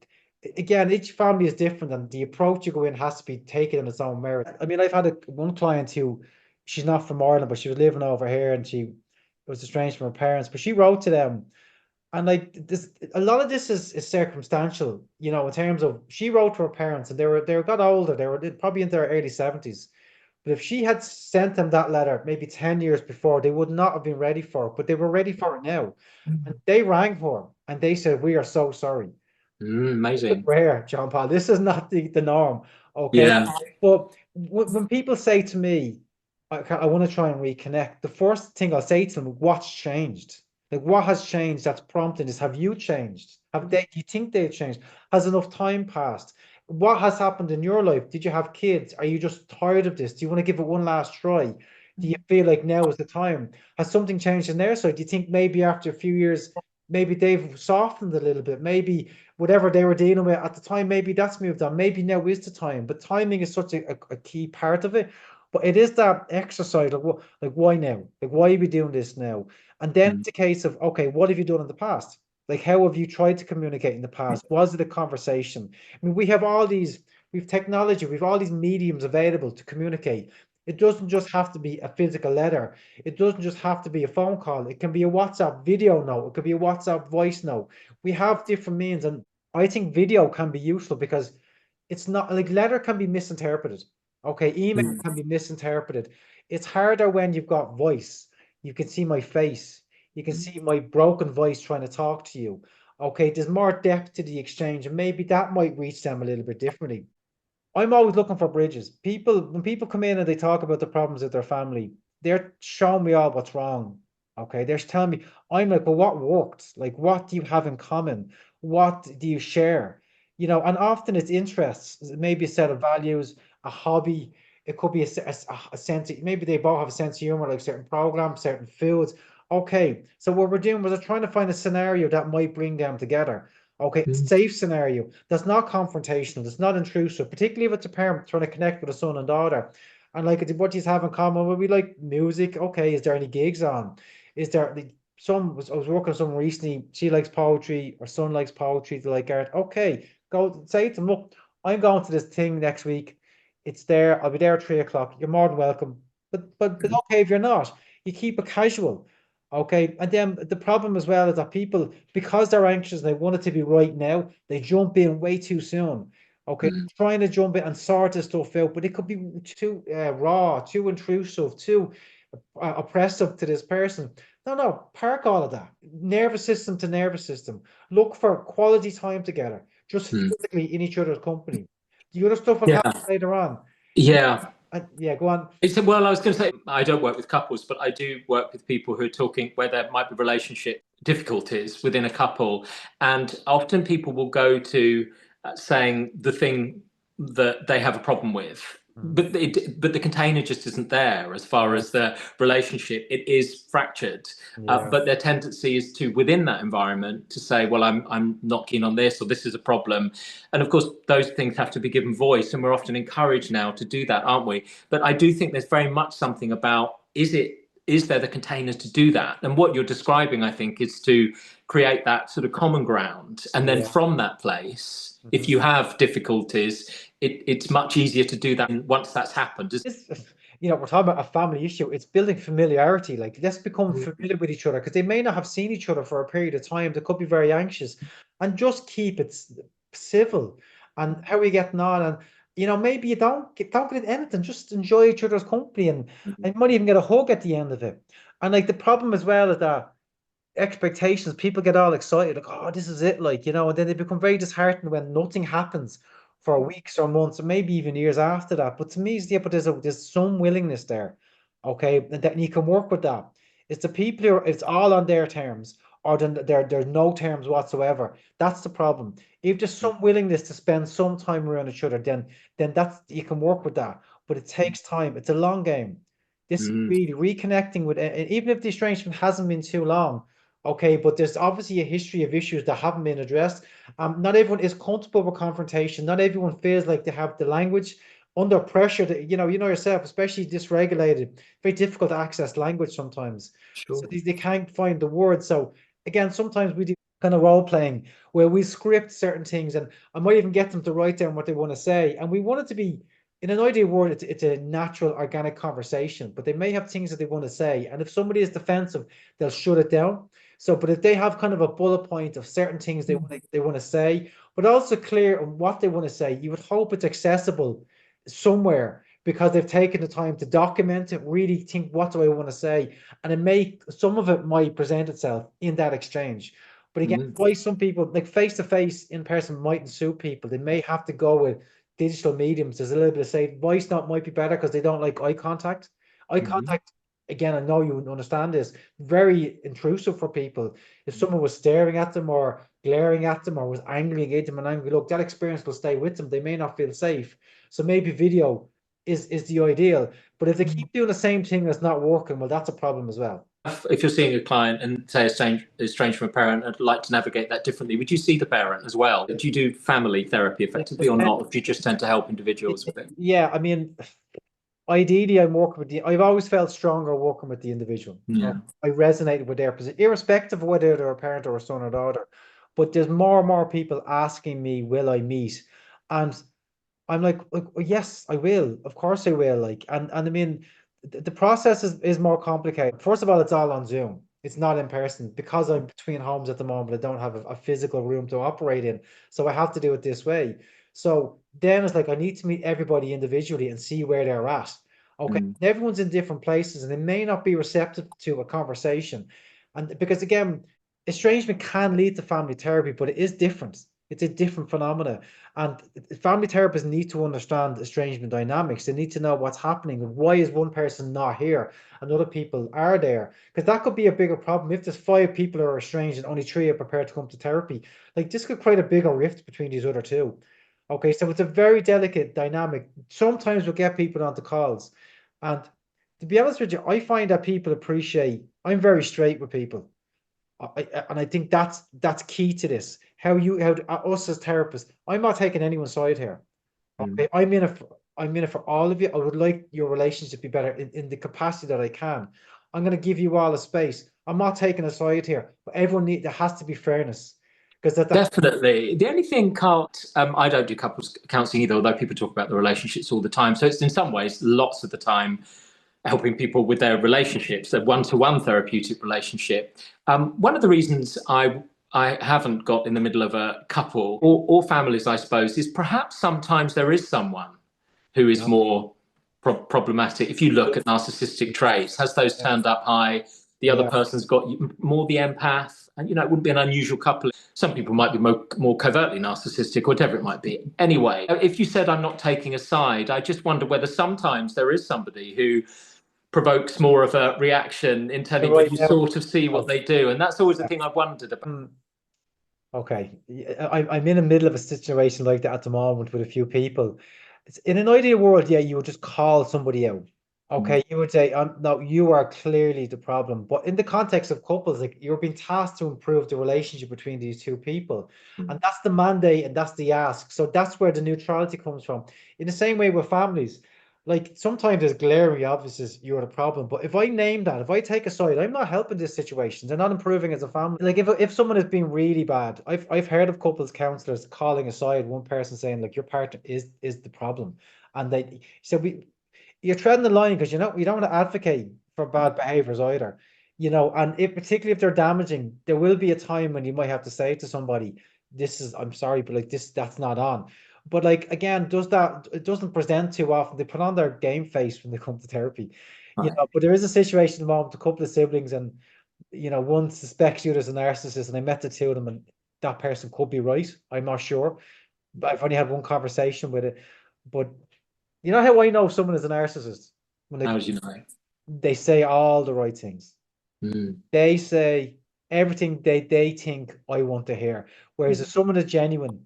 again, each family is different, and the approach you go in has to be taken in its own merit. I mean, I've had one client who, she's not from Ireland, but she was living over here, and she was estranged from her parents, but she wrote to them, and like this, a lot of this is circumstantial, in terms of she wrote to her parents, and they got older, they were probably in their early 70s. But if she had sent them that letter maybe 10 years before, they would not have been ready for it, but they were ready for it now. And they rang her and they said, "We are so sorry." Amazing. Rare, John Paul. This is not the norm. Okay. Yeah. But when people say to me, I want to try and reconnect, the first thing I'll say to them, what's changed? Like, what has changed that's prompting this? Have you changed? Do you think they've changed? Has enough time passed? What has happened in your life? Did you have kids? Are you just tired of this? Do you want to give it one last try? Do you feel like now is the time? Has something changed in their side? Do you think maybe after a few years, maybe they've softened a little bit? Maybe whatever they were dealing with at the time, maybe that's moved on. Maybe now is the time. But timing is such a key part of it. But it is that exercise of what, like, why now? Like, why are we doing this now? And then Mm. it's a case of, okay, what have you done in the past? Like, how have you tried to communicate in the past? Was it a conversation? I mean, we've technology, we've all these mediums available to communicate. It doesn't just have to be a physical letter. It doesn't just have to be a phone call. It can be a WhatsApp video note. It could be a WhatsApp voice note. We have different means, and I think video can be useful because it's not like letter can be misinterpreted. Okay, email Mm. can be misinterpreted. It's harder when you've got voice. You can see my face. You can see my broken voice trying to talk to you. Okay, there's more depth to the exchange, and maybe that might reach them a little bit differently. I'm always looking for bridges. When people come in and they talk about the problems with their family, they're showing me all what's wrong. Okay, they're telling me, I'm like, well, what worked? Like, what do you have in common? What do you share? And often it's interests, maybe a set of values, a hobby. It could be a sense of, maybe they both have a sense of humor, like certain programs, certain foods. Okay, so what we're doing was trying to find a scenario that might bring them together. Okay, a Mm. safe scenario that's not confrontational, that's not intrusive, particularly if it's a parent trying to connect with a son and daughter. And like, what do you have in common? Well, we like music. Okay, is there any gigs on? Is there I was working with someone recently, she likes poetry, her son likes poetry, they like art. Okay, go say to them, look, I'm going to this thing next week. It's there, I'll be there at 3 o'clock. You're more than welcome. But okay if you're not. You keep it casual. Okay, and then the problem as well is that people, because they're anxious and they want it to be right now, they jump in way too soon. Okay, Mm. trying to jump in and sort this stuff out, but it could be too raw, too intrusive, too oppressive to this person. No, no, park all of that. Nervous system to nervous system. Look for quality time together, just Mm. physically in each other's company. The other stuff will happen Yeah. later on. And, Yeah. yeah, go on. Well, I was going to say, I don't work with couples, but I do work with people who are talking where there might be relationship difficulties within a couple. And often people will go to saying the thing that they have a problem with. Mm, But the container just isn't there as far yeah, as the relationship. It is fractured. yeah, But their tendency is to, within that environment, to say, well, I'm not keen on this, or this is a problem. And of course, those things have to be given voice. And we're often encouraged now to do that, aren't we? But I do think there's very much something about, is there the containers to do that? And what you're describing, I think, is to create that sort of common ground. And then Yeah. from that place, Mhm. if you have difficulties, it's much easier to do that once that's happened. We're talking about a family issue. It's building familiarity. Like, let's become familiar with each other because they may not have seen each other for a period of time. They could be very anxious, and just keep it civil. And how are we getting on? And maybe you don't get anything. Just enjoy each other's company, and you might even get a hug at the end of it. And like the problem as well is that expectations, people get all excited, like, oh, this is it, like, and then they become very disheartened when nothing happens for weeks or months or maybe even years after that. But to me, but there's some willingness there, okay, and that you can work with that. It's the people who it's all on their terms, or then there's no terms whatsoever. That's the problem. If there's some willingness to spend some time around each other, then that's you can work with that. But it takes time. It's a long game. This is really reconnecting with, and even if the estrangement hasn't been too long. Okay, but there's obviously a history of issues that haven't been addressed. Not everyone is comfortable with confrontation. Not everyone feels like they have the language under pressure. That you know yourself, especially dysregulated, very difficult to access language sometimes. So Sure. they can't find the words. So again, sometimes we do kind of role playing where we script certain things, and I might even get them to write down what they want to say, and we want it to be. In an ideal world, it's a natural, organic conversation, but they may have things that they want to say. And if somebody is defensive, they'll shut it down. So, but if they have kind of a bullet point of certain things they want to say, but also clear on what they want to say, you would hope it's accessible somewhere because they've taken the time to document it, really think, what do I want to say? And some of it might present itself in that exchange. But again, why some people like face to face in person mightn't suit people. They may have to go with digital mediums. There's a little bit of say voice note might be better because they don't like eye contact. Eye contact, again, I know you understand this, very intrusive for people. If someone was staring at them or glaring at them or was angry at them and angry, look, that experience will stay with them. They may not feel safe. So maybe video is the ideal. But if they keep doing the same thing that's not working, well, that's a problem as well. If you're seeing a client and say estranged from a parent and like to navigate that differently, would you see the parent as well? Do you do family therapy effectively or not? Or do you just tend to help individuals with it? Yeah, I mean, ideally, I'm working with I've always felt stronger working with the individual. Yeah. I resonated with their position, irrespective of whether they're a parent or a son or daughter. But there's more and more people asking me, will I meet? And I'm like, yes, I will. Of course I will. Like, and I mean, the process is more complicated. First of all, it's all on Zoom. It's not in person because I'm between homes at the moment. I don't have a physical room to operate in, so I have to do it this way. So then it's like I need to meet everybody individually and see where they're at. Okay, everyone's in different places and they may not be receptive to a conversation. And because again, estrangement can lead to family therapy, but it is different. It's a different phenomena. And family therapists need to understand estrangement dynamics. They need to know what's happening. Why is one person not here and other people are there? Because that could be a bigger problem. If there's 5 people who are estranged and only 3 are prepared to come to therapy, like this could create a bigger rift between these other 2. Okay, so it's a very delicate dynamic. Sometimes we'll get people onto calls. And to be honest with you, I find that people appreciate, I'm very straight with people. And I think that's key to this. How us as therapists, I'm not taking anyone's side here. Okay, I'm in it for all of you. I would like your relationship to be better in the capacity that I can. I'm going to give you all a space. I'm not taking a side here, but there has to be fairness because Definitely. The only thing, Carl, I don't do couples counselling either, although people talk about the relationships all the time. So it's in some ways, lots of the time, helping people with their relationships, a one-to-one therapeutic relationship. One of the reasons I haven't got in the middle of a couple or families, I suppose, is perhaps sometimes there is someone who is more problematic. If you look at narcissistic traits, has those turned up high? The other person's got more the empath, and it wouldn't be an unusual couple. Some people might be more covertly narcissistic, whatever it might be. Anyway, if you said I'm not taking a side, I just wonder whether sometimes there is somebody who provokes more of a reaction internally, but you sort of see what they do, and that's always the thing I've wondered about. Okay, I'm in the middle of a situation like that at the moment with a few people. In an ideal world, yeah, you would just call somebody out. Okay, you would say, no, you are clearly the problem. But in the context of couples, like you're being tasked to improve the relationship between these 2 people. And that's the mandate and that's the ask. So that's where the neutrality comes from. In the same way with families, like sometimes it's glaringly obvious as you're the problem. But if I name that, if I take a side, I'm not helping this situation. They're not improving as a family. Like if someone has been really bad, I've heard of couples counselors calling aside one person saying, like, your partner is the problem. And they so you're treading the line because you don't want to advocate for bad behaviors either. And if particularly if they're damaging, there will be a time when you might have to say to somebody, I'm sorry, but like that's not on. But like again, it doesn't present too often. They put on their game face when they come to therapy. Right. But there is a situation at the moment, a couple of siblings, and one suspects the other's a narcissist, and I met the two of them, and that person could be right. I'm not sure. But I've only had one conversation with it. But you know how I know someone is a narcissist? When How do you know? they say all the right things. Mm, They say everything they think I want to hear. Whereas if someone is genuine,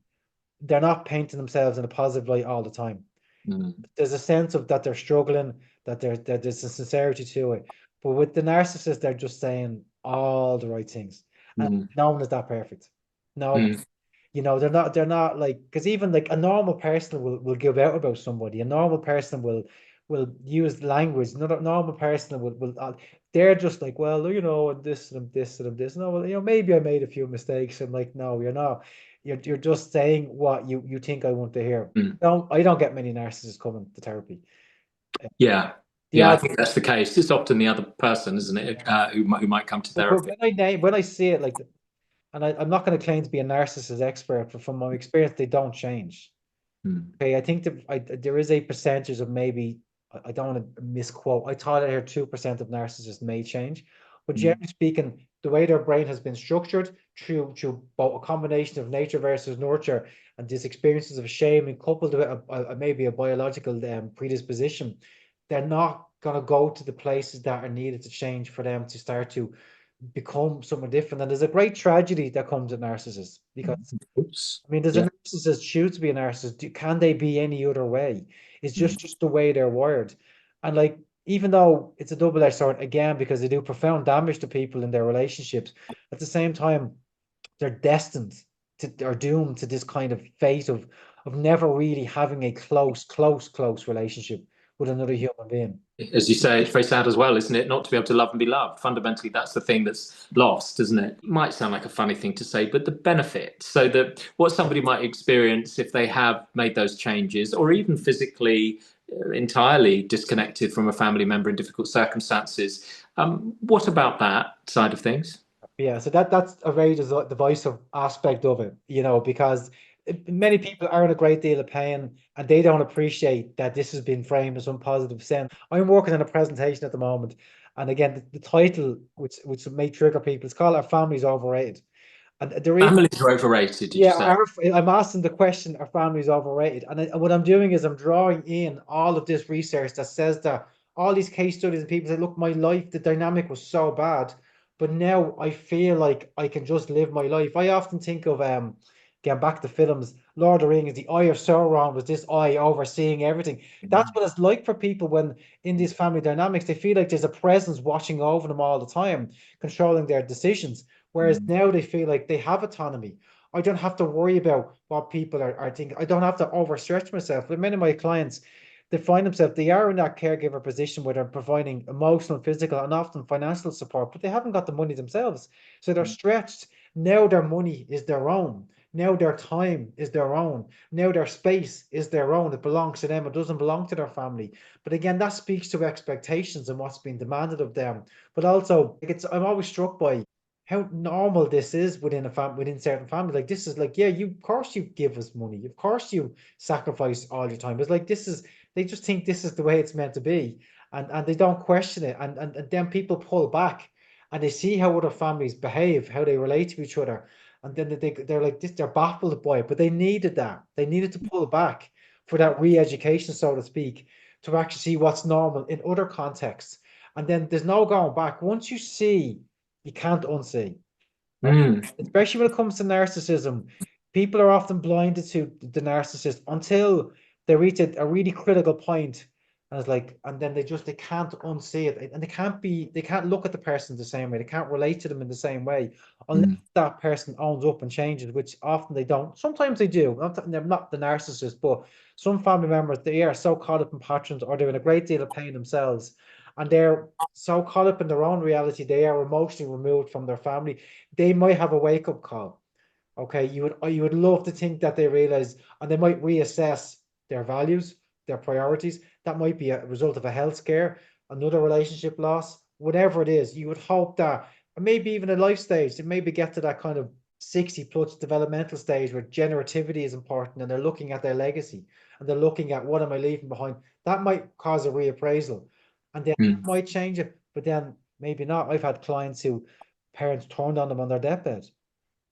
they're not painting themselves in a positive light all the time. mm, There's a sense of that they're struggling, that there's a sincerity to it. But with the narcissist, they're just saying all the right things. And mm, no one is that perfect. No, mm, they're not like, because even like a normal person will give out about somebody. A normal person will use language. Not a normal person will they're just like, well, and this and this and this. No, well, maybe I made a few mistakes. I'm like, no, you're not. You're just saying what you think I want to hear. mm. No, I don't get many narcissists coming to therapy. Yeah. The Yeah, I odd, think that's the case. It's often the other person, isn't it, who might come to but therapy. when I see it like, and I'm not going to claim to be a narcissist expert, but from my experience, they don't change. Mm, Okay, I think there is a percentage of maybe, I don't want to misquote. I thought I heard 2% of narcissists may change, but mm, generally speaking, the way their brain has been structured through both a combination of nature versus nurture and these experiences of shame and coupled with maybe a biological predisposition, they're not gonna go to the places that are needed to change for them to start to become someone different. And there's a great tragedy that comes with narcissists because oops. I mean, does a Yeah. narcissist choose to be a narcissist? Can they be any other way? It's Mm, just the way they're wired. And like, even though it's a double-edged sword, again, because they do profound damage to people in their relationships, at the same time, they're destined are doomed to this kind of fate of never really having a close relationship with another human being. as you say, it's very sad as well, isn't it? Not to be able to love and be loved. Fundamentally, that's the thing that's lost, isn't it? It might sound like a funny thing to say, but the benefit, so that what somebody might experience if they have made those changes, or even physically entirely disconnected from a family member in difficult circumstances. What about that side of things? Yeah, so that's a very divisive aspect of it, because many people are in a great deal of pain and they don't appreciate that this has been framed in some positive sense. I'm working on a presentation at the moment, and again, the title, which may trigger people, it's called "Our Family's Overrated," and the reason, Families are overrated, did you yeah, say? I'm asking the question, are families overrated? And what I'm doing is I'm drawing in all of this research that says that all these case studies and people say, look, my life, the dynamic was so bad, but now I feel like I can just live my life. I often think of getting back to films, Lord of the Rings, the Eye of Sauron was this eye overseeing everything. That's what it's like for people when in these family dynamics, they feel like there's a presence watching over them all the time, controlling their decisions. Whereas Mm, now they feel like they have autonomy. I don't have to worry about what people are thinking. I don't have to overstretch myself. With many of my clients, they find themselves, they are in that caregiver position where they're providing emotional, physical, and often financial support, but they haven't got the money themselves. So they're stretched. Now their money is their own. Now their time is their own. Now their space is their own. It belongs to them. It doesn't belong to their family. But again, that speaks to expectations and what's being demanded of them. But also, like I'm always struck by how normal this is within within certain families. Like this is like, yeah, of course you give us money. Of course you sacrifice all your time. It's like they just think this is the way it's meant to be. And they don't question it. And then people pull back and they see how other families behave, how they relate to each other. And then they're like this, they're baffled by it. But they needed that. They needed to pull back for that re-education, so to speak, to actually see what's normal in other contexts. And then there's no going back. Once you see, you can't unsee. And mm, especially when it comes to narcissism, people are often blinded to the narcissist until they reach a really critical point, And it's like, and then they can't unsee it, and they can't look at the person the same way. They can't relate to them in the same way unless Mm. that person owns up and changes, which often they don't. Sometimes they do. They're not the narcissist, but some family members, they are so caught up in patterns, or they're in a great deal of pain themselves, and they're so caught up in their own reality, they are emotionally removed from their family. They might have a wake-up call. Okay, you would love to think that they realize, and they might reassess their values, their priorities. That might be a result of a health scare, another relationship loss, whatever it is. You would hope that, or maybe even a life stage, they maybe get to that kind of 60 plus developmental stage where generativity is important, and they're looking at their legacy, and they're looking at what am I leaving behind. That might cause a reappraisal, and then Mm. might change it, but then maybe not. I've had clients who parents turned on them on their deathbed.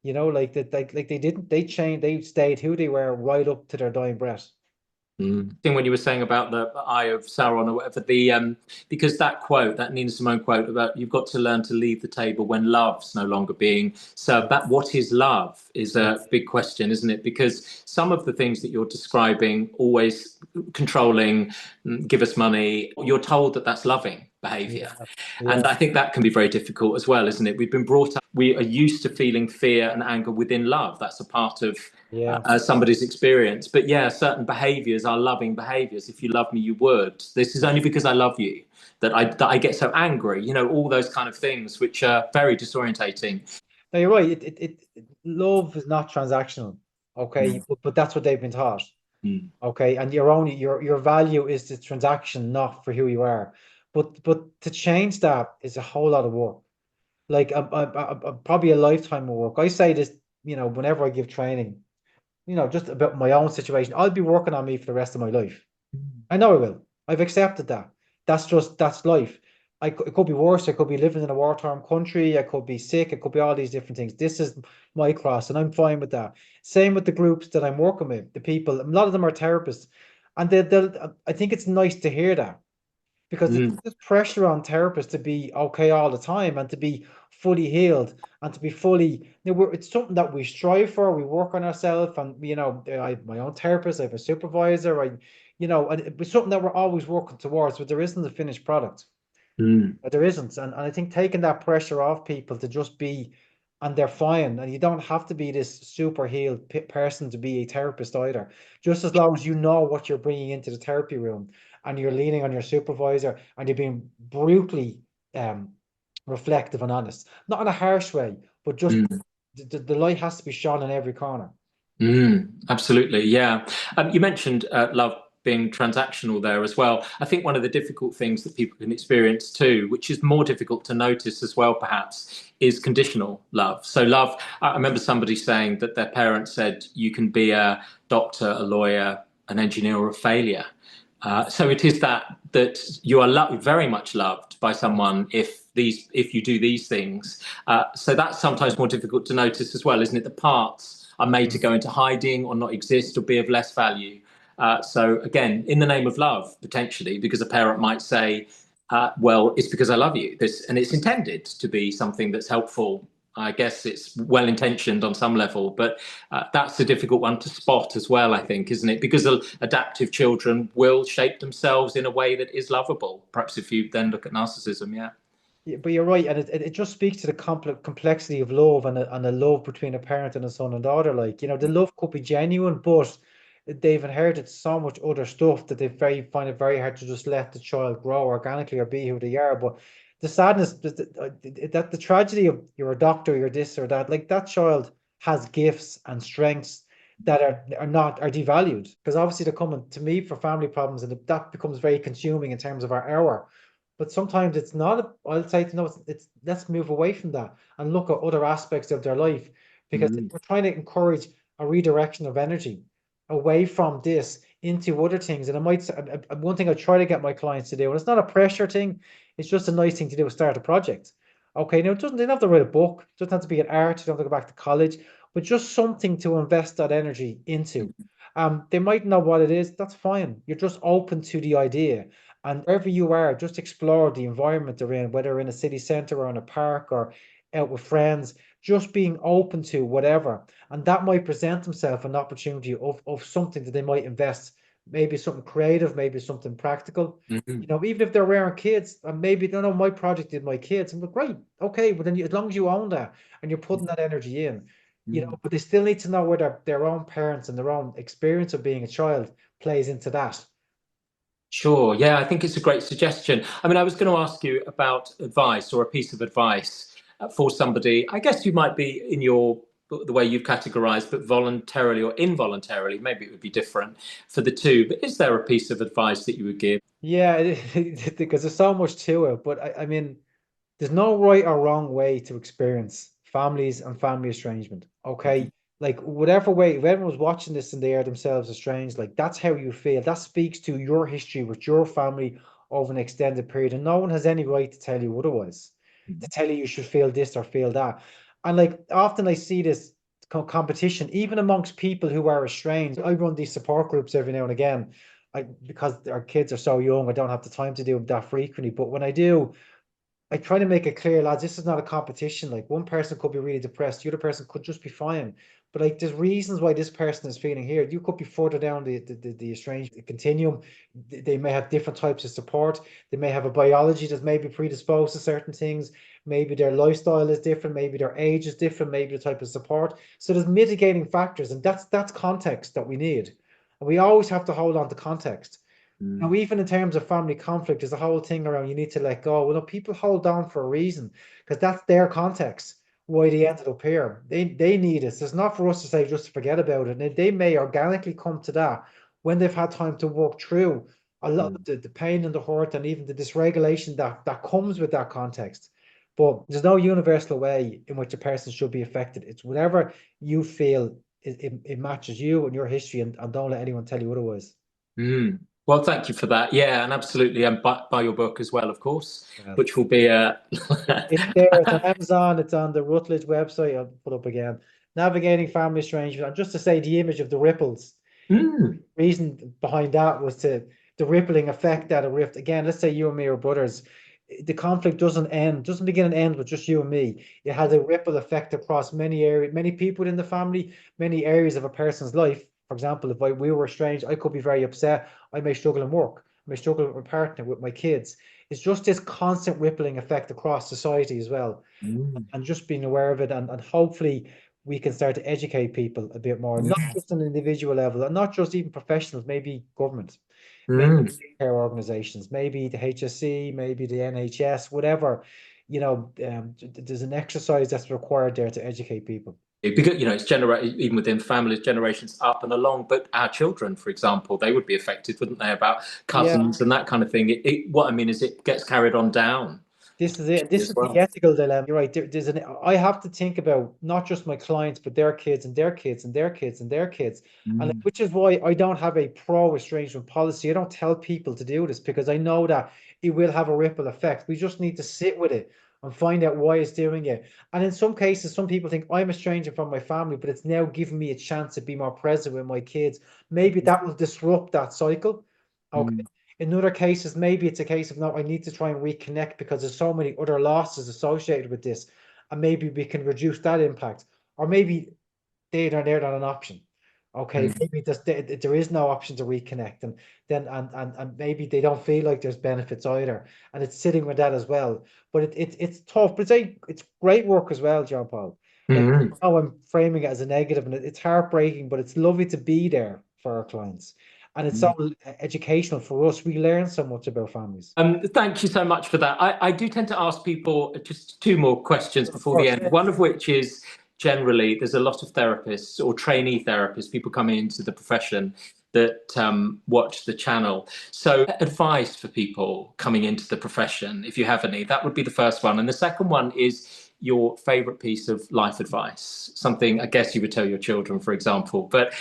Like that, like they didn't, they changed, they stayed who they were right up to their dying breath. Mm. I think when you were saying about the Eye of Sauron or whatever, because that quote, that Nina Simone quote about you've got to learn to leave the table when love's no longer being served. That what is love is Yeah, a big question, isn't it? Because some of the things that you're describing, always controlling, give us money, you're told that that's loving behavior. yeah, And yeah, I think that can be very difficult as well, isn't it? We've been brought up, we are used to feeling fear and anger within love. That's a part of yeah. somebody's experience. But yeah, certain behaviors are loving behaviors. If you love me, you would. This is only because I love you that I get so angry. All those kind of things, which are very disorientating. No, you're right. Love is not transactional. Okay, Mm, but that's what they've been taught. mm, Okay, and your value is the transaction, not for who you are. But to change that is a whole lot of work. Like probably a lifetime of work. I say this, whenever I give training, just about my own situation. I'll be working on me for the rest of my life. I know I will. I've accepted that. That's life. It could be worse. I could be living in a war-torn country. I could be sick. It could be all these different things. This is my cross, and I'm fine with that. Same with the groups that I'm working with, the people. A lot of them are therapists, and I think it's nice to hear that, because mm, there's pressure on therapists to be okay all the time and to be fully healed and to be fully. It's something that we strive for. We work on ourselves, and I have my own therapist. I have a supervisor. And it's something that we're always working towards, but there isn't a finished product. mm, There isn't, and I think taking that pressure off people to just be, and they're fine, and you don't have to be this super healed person to be a therapist either. Just as long as you know what you're bringing into the therapy room, and you're leaning on your supervisor, and you're being brutally um reflective and honest, not in a harsh way, but just mm. the light has to be shone in every corner. Absolutely, yeah. You mentioned love being transactional there as well. I think one of the difficult things that people can experience too, which is more difficult to notice as well, perhaps, is conditional love. So, love, I remember somebody saying that their parents said, you can be a doctor, a lawyer, an engineer, or a failure. So it is that you are very much loved by someone if you do these things. So that's sometimes more difficult to notice as well, isn't it? The parts are made to Mm. go into hiding or not exist or be of less value. So again, in the name of love, potentially, because a parent might say, "Well, it's because I love you." And it's intended to be something that's helpful. I guess it's well intentioned on some level, but that's a difficult one to spot as well, I think, isn't it? Because adaptive children will shape themselves in a way that is lovable. Perhaps if you then look at narcissism, yeah. Yeah, but you're right, and it just speaks to the complexity of love, and the love between a parent and a son and daughter. Like, the love could be genuine, but they've inherited so much other stuff that find it very hard to just let the child grow organically or be who they are. But the sadness, that the tragedy of you're a doctor, you're this or that, like that child has gifts and strengths that are devalued, because obviously they're coming to me for family problems, and that becomes very consuming in terms of our hour. But sometimes it's not. I'll say, no, it's let's move away from that and look at other aspects of their life, because Mm, we're trying to encourage a redirection of energy away from this into other things. And one thing I try to get my clients to do, and it's not a pressure thing, it's just a nice thing to do, is start a project. Okay, now they don't have to write a book, it doesn't have to be an art, you don't have to go back to college, but just something to invest that energy into. They might know what it is, that's fine. You're just open to the idea. And wherever you are, just explore the environment they're in, whether in a city centre or in a park or out with friends, just being open to whatever. And that might present themselves an opportunity of something that they might invest maybe something creative, maybe something practical. Mhm. You know, even if they're rearing kids, and maybe they know my project is my kids, and we're great, okay, but then as long as you own that and you're putting that energy in, you know, Mm. but they still need to know where their own parents and their own experience of being a child plays into that. Sure. Yeah, I think it's a great suggestion. I mean, I was going to ask you about advice or a piece of advice for somebody. I guess you might be in the way you've categorized, but voluntarily or involuntarily, maybe it would be different for the two. But is there a piece of advice that you would give? Yeah, because there's so much to it. But I mean, there's no right or wrong way to experience families and family estrangement. Okay. Like whatever way, if everyone's watching this and they are themselves estranged, like that's how you feel. That speaks to your history with your family over an extended period. And no one has any right to tell you otherwise, to tell you you should feel this or feel that. And like often I see this competition, even amongst people who are estranged. I run these support groups every now and again. Because our kids are so young, I don't have the time to do them that frequently. But when I do, I try to make it clear, lads, this is not a competition. Like one person could be really depressed, the other person could just be fine. But like there's reasons why this person is feeling here. You could be further down the estranged continuum. They may have different types of support. They may have a biology that's maybe predisposed to certain things. Maybe their lifestyle is different, maybe their age is different, maybe the type of support. So there's mitigating factors, and that's context that we need. And we always have to hold on to context. Now, Mm. even in terms of family conflict, there's a whole thing around you need to let go. Well, no, people hold on for a reason because that's their context why they ended up here. They need it. So it's not for us to say just forget about it. And they may organically come to that when they've had time to work through a lot of Mm. the pain and the hurt and even the dysregulation that comes with that context. But there's no universal way in which a person should be affected. It's whatever you feel it matches you and your history, and don't let anyone tell you otherwise. Mm. Well, thank you for that. Yeah, and absolutely. And buy your book as well, of course, Well, which will be it's there, it's on Amazon, it's on the Rutledge website. I'll put up again. Navigating Family Estrangement. And just to say the image of the ripples, Mm. reason behind that was to the rippling effect that a rift. Again, let's say you and me are brothers. The conflict doesn't begin and end with just you and me. It has a ripple effect across many areas, many people in the family, many areas of a person's life. For example, if we were estranged, I could be very upset. I may struggle in work. I may struggle with my partner, with my kids. It's just this constant rippling effect across society as well. Mm. And just being aware of it, and hopefully we can start to educate people a bit more, not just on an individual level, and not just even professionals, maybe government, maybe Mm. care organizations, maybe the HSC, maybe the NHS, whatever. There's an exercise that's required there to educate people. Because it's generated even within families, generations up and along. But our children, for example, they would be affected, wouldn't they? About Yeah, cousins and that kind of thing. What I mean is, it gets carried on down this is it. This as is the well. ethical dilemma. You're right. I have to think about not just my clients, but their kids and their kids and their kids and their kids. And Mm. which is why I don't have a pro estrangement policy. I don't tell people to do this because I know that it will have a ripple effect. We just need to sit with it and find out why it's doing it. And in some cases, some people think I'm estranging from my family, but it's now giving me a chance to be more present with my kids. Maybe that will disrupt that cycle. Okay. Mm. In other cases, maybe it's a case of no, I need to try and reconnect because there's so many other losses associated with this, and maybe we can reduce that impact. Or maybe they're not an option. Okay, Mm. maybe there is no option to reconnect, and then and maybe they don't feel like there's benefits either, and it's sitting with that as well. But it's tough, but it's great work as well, John Paul. Like Mm. how I'm framing it as a negative, and it's heartbreaking, but it's lovely to be there for our clients, and it's so Mm. educational for us. We learn so much about families. Thank you so much for that. I do tend to ask people just two more questions Of before the course, end. One of which is, generally, there's a lot of therapists or trainee therapists, people coming into the profession that watch the channel. So, advice for people coming into the profession, if you have any, that would be the first one. And the second one is your favorite piece of life advice, something I guess you would tell your children, for example. But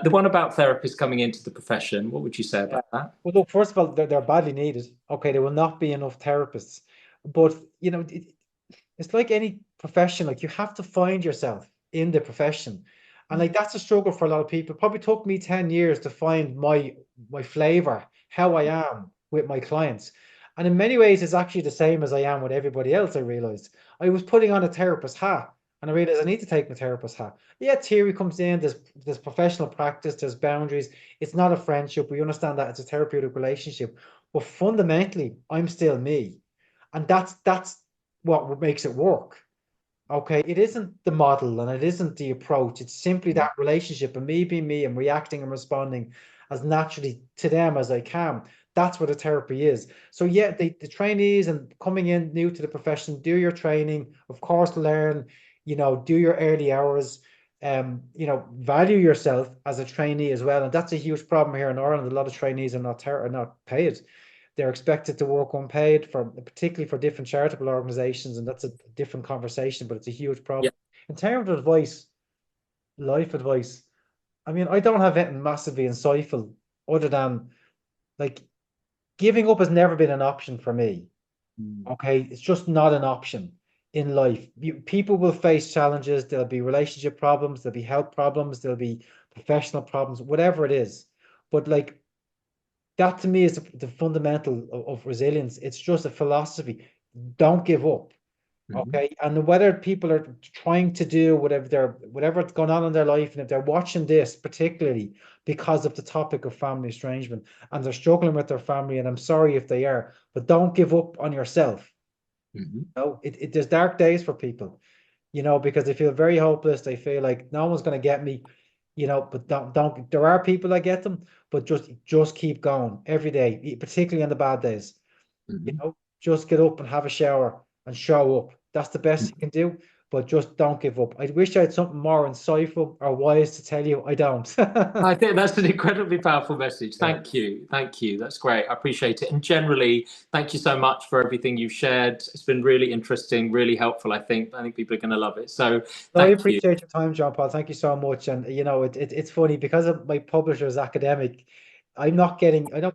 the one about therapists coming into the profession, what would you say yeah. about that? Well, look, first of all, they're badly needed. Okay, there will not be enough therapists, but it's like any profession, like you have to find yourself in the profession. And like that's a struggle for a lot of people. It probably took me 10 years to find my flavor, how I am with my clients. And in many ways, it's actually the same as I am with everybody else, I realized. I was putting on a therapist hat. And I realized I need to take my therapist hat. Yeah, theory comes in, there's professional practice, there's boundaries. It's not a friendship. We understand that it's a therapeutic relationship. But fundamentally, I'm still me. And that's what makes it work. Okay, it isn't the model and it isn't the approach. It's simply that relationship and me being me and reacting and responding as naturally to them as I can. That's what a therapy is. So yeah, the trainees and coming in new to the profession, do your training, of course, learn, do your early hours, value yourself as a trainee as well. And that's a huge problem here in Ireland. A lot of trainees are not paid. They're expected to work unpaid, particularly for different charitable organizations, and that's a different conversation, but it's a huge Yeah. problem. In terms of advice, life advice, I mean, I don't have anything massively insightful other than like giving up has never been an option for me. Mm. Okay, it's just not an option in life. People will face challenges. There'll be relationship problems, there'll be health problems, there'll be professional problems, whatever it is. But like that to me is the fundamental of resilience. It's just a philosophy. Don't give up. Mhm. Okay. And whether people are trying to do whatever's going on in their life, and if they're watching this particularly because of the topic of family estrangement and they're struggling with their family, and I'm sorry if they are, but don't give up on yourself. Mhm. No, there's dark days for people, because they feel very hopeless. They feel like no one's going to get me, but don't, there are people that get them, but just keep going every day, particularly on the bad days. Mhm. Just get up and have a shower and show up. That's the best you can do, but just don't give up. I wish I had something more insightful or wise to tell you. I don't. I think that's an incredibly powerful message. Yeah. Thank you. Thank you. That's great. I appreciate it. And generally, thank you so much for everything you've shared. It's been really interesting, really helpful, I think. I think people are going to love it. So No, I thank you. appreciate your time, John Paul. Thank you so much. And it's funny because of my publisher's academic. I don't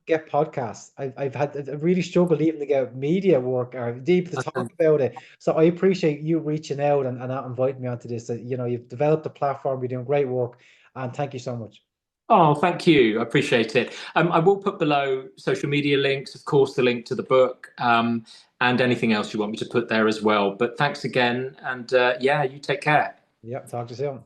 get podcasts. I've really struggled even to get media work or deep to Okay. talk about it. So I appreciate you reaching out and not inviting me onto this. You've developed a platform. You're doing great work, and thank you so much. Oh, thank you. I appreciate it. I will put below social media links, of course, the link to the book, and anything else you want me to put there as well. But thanks again. And yeah, you take care. Yeah, talk to you soon.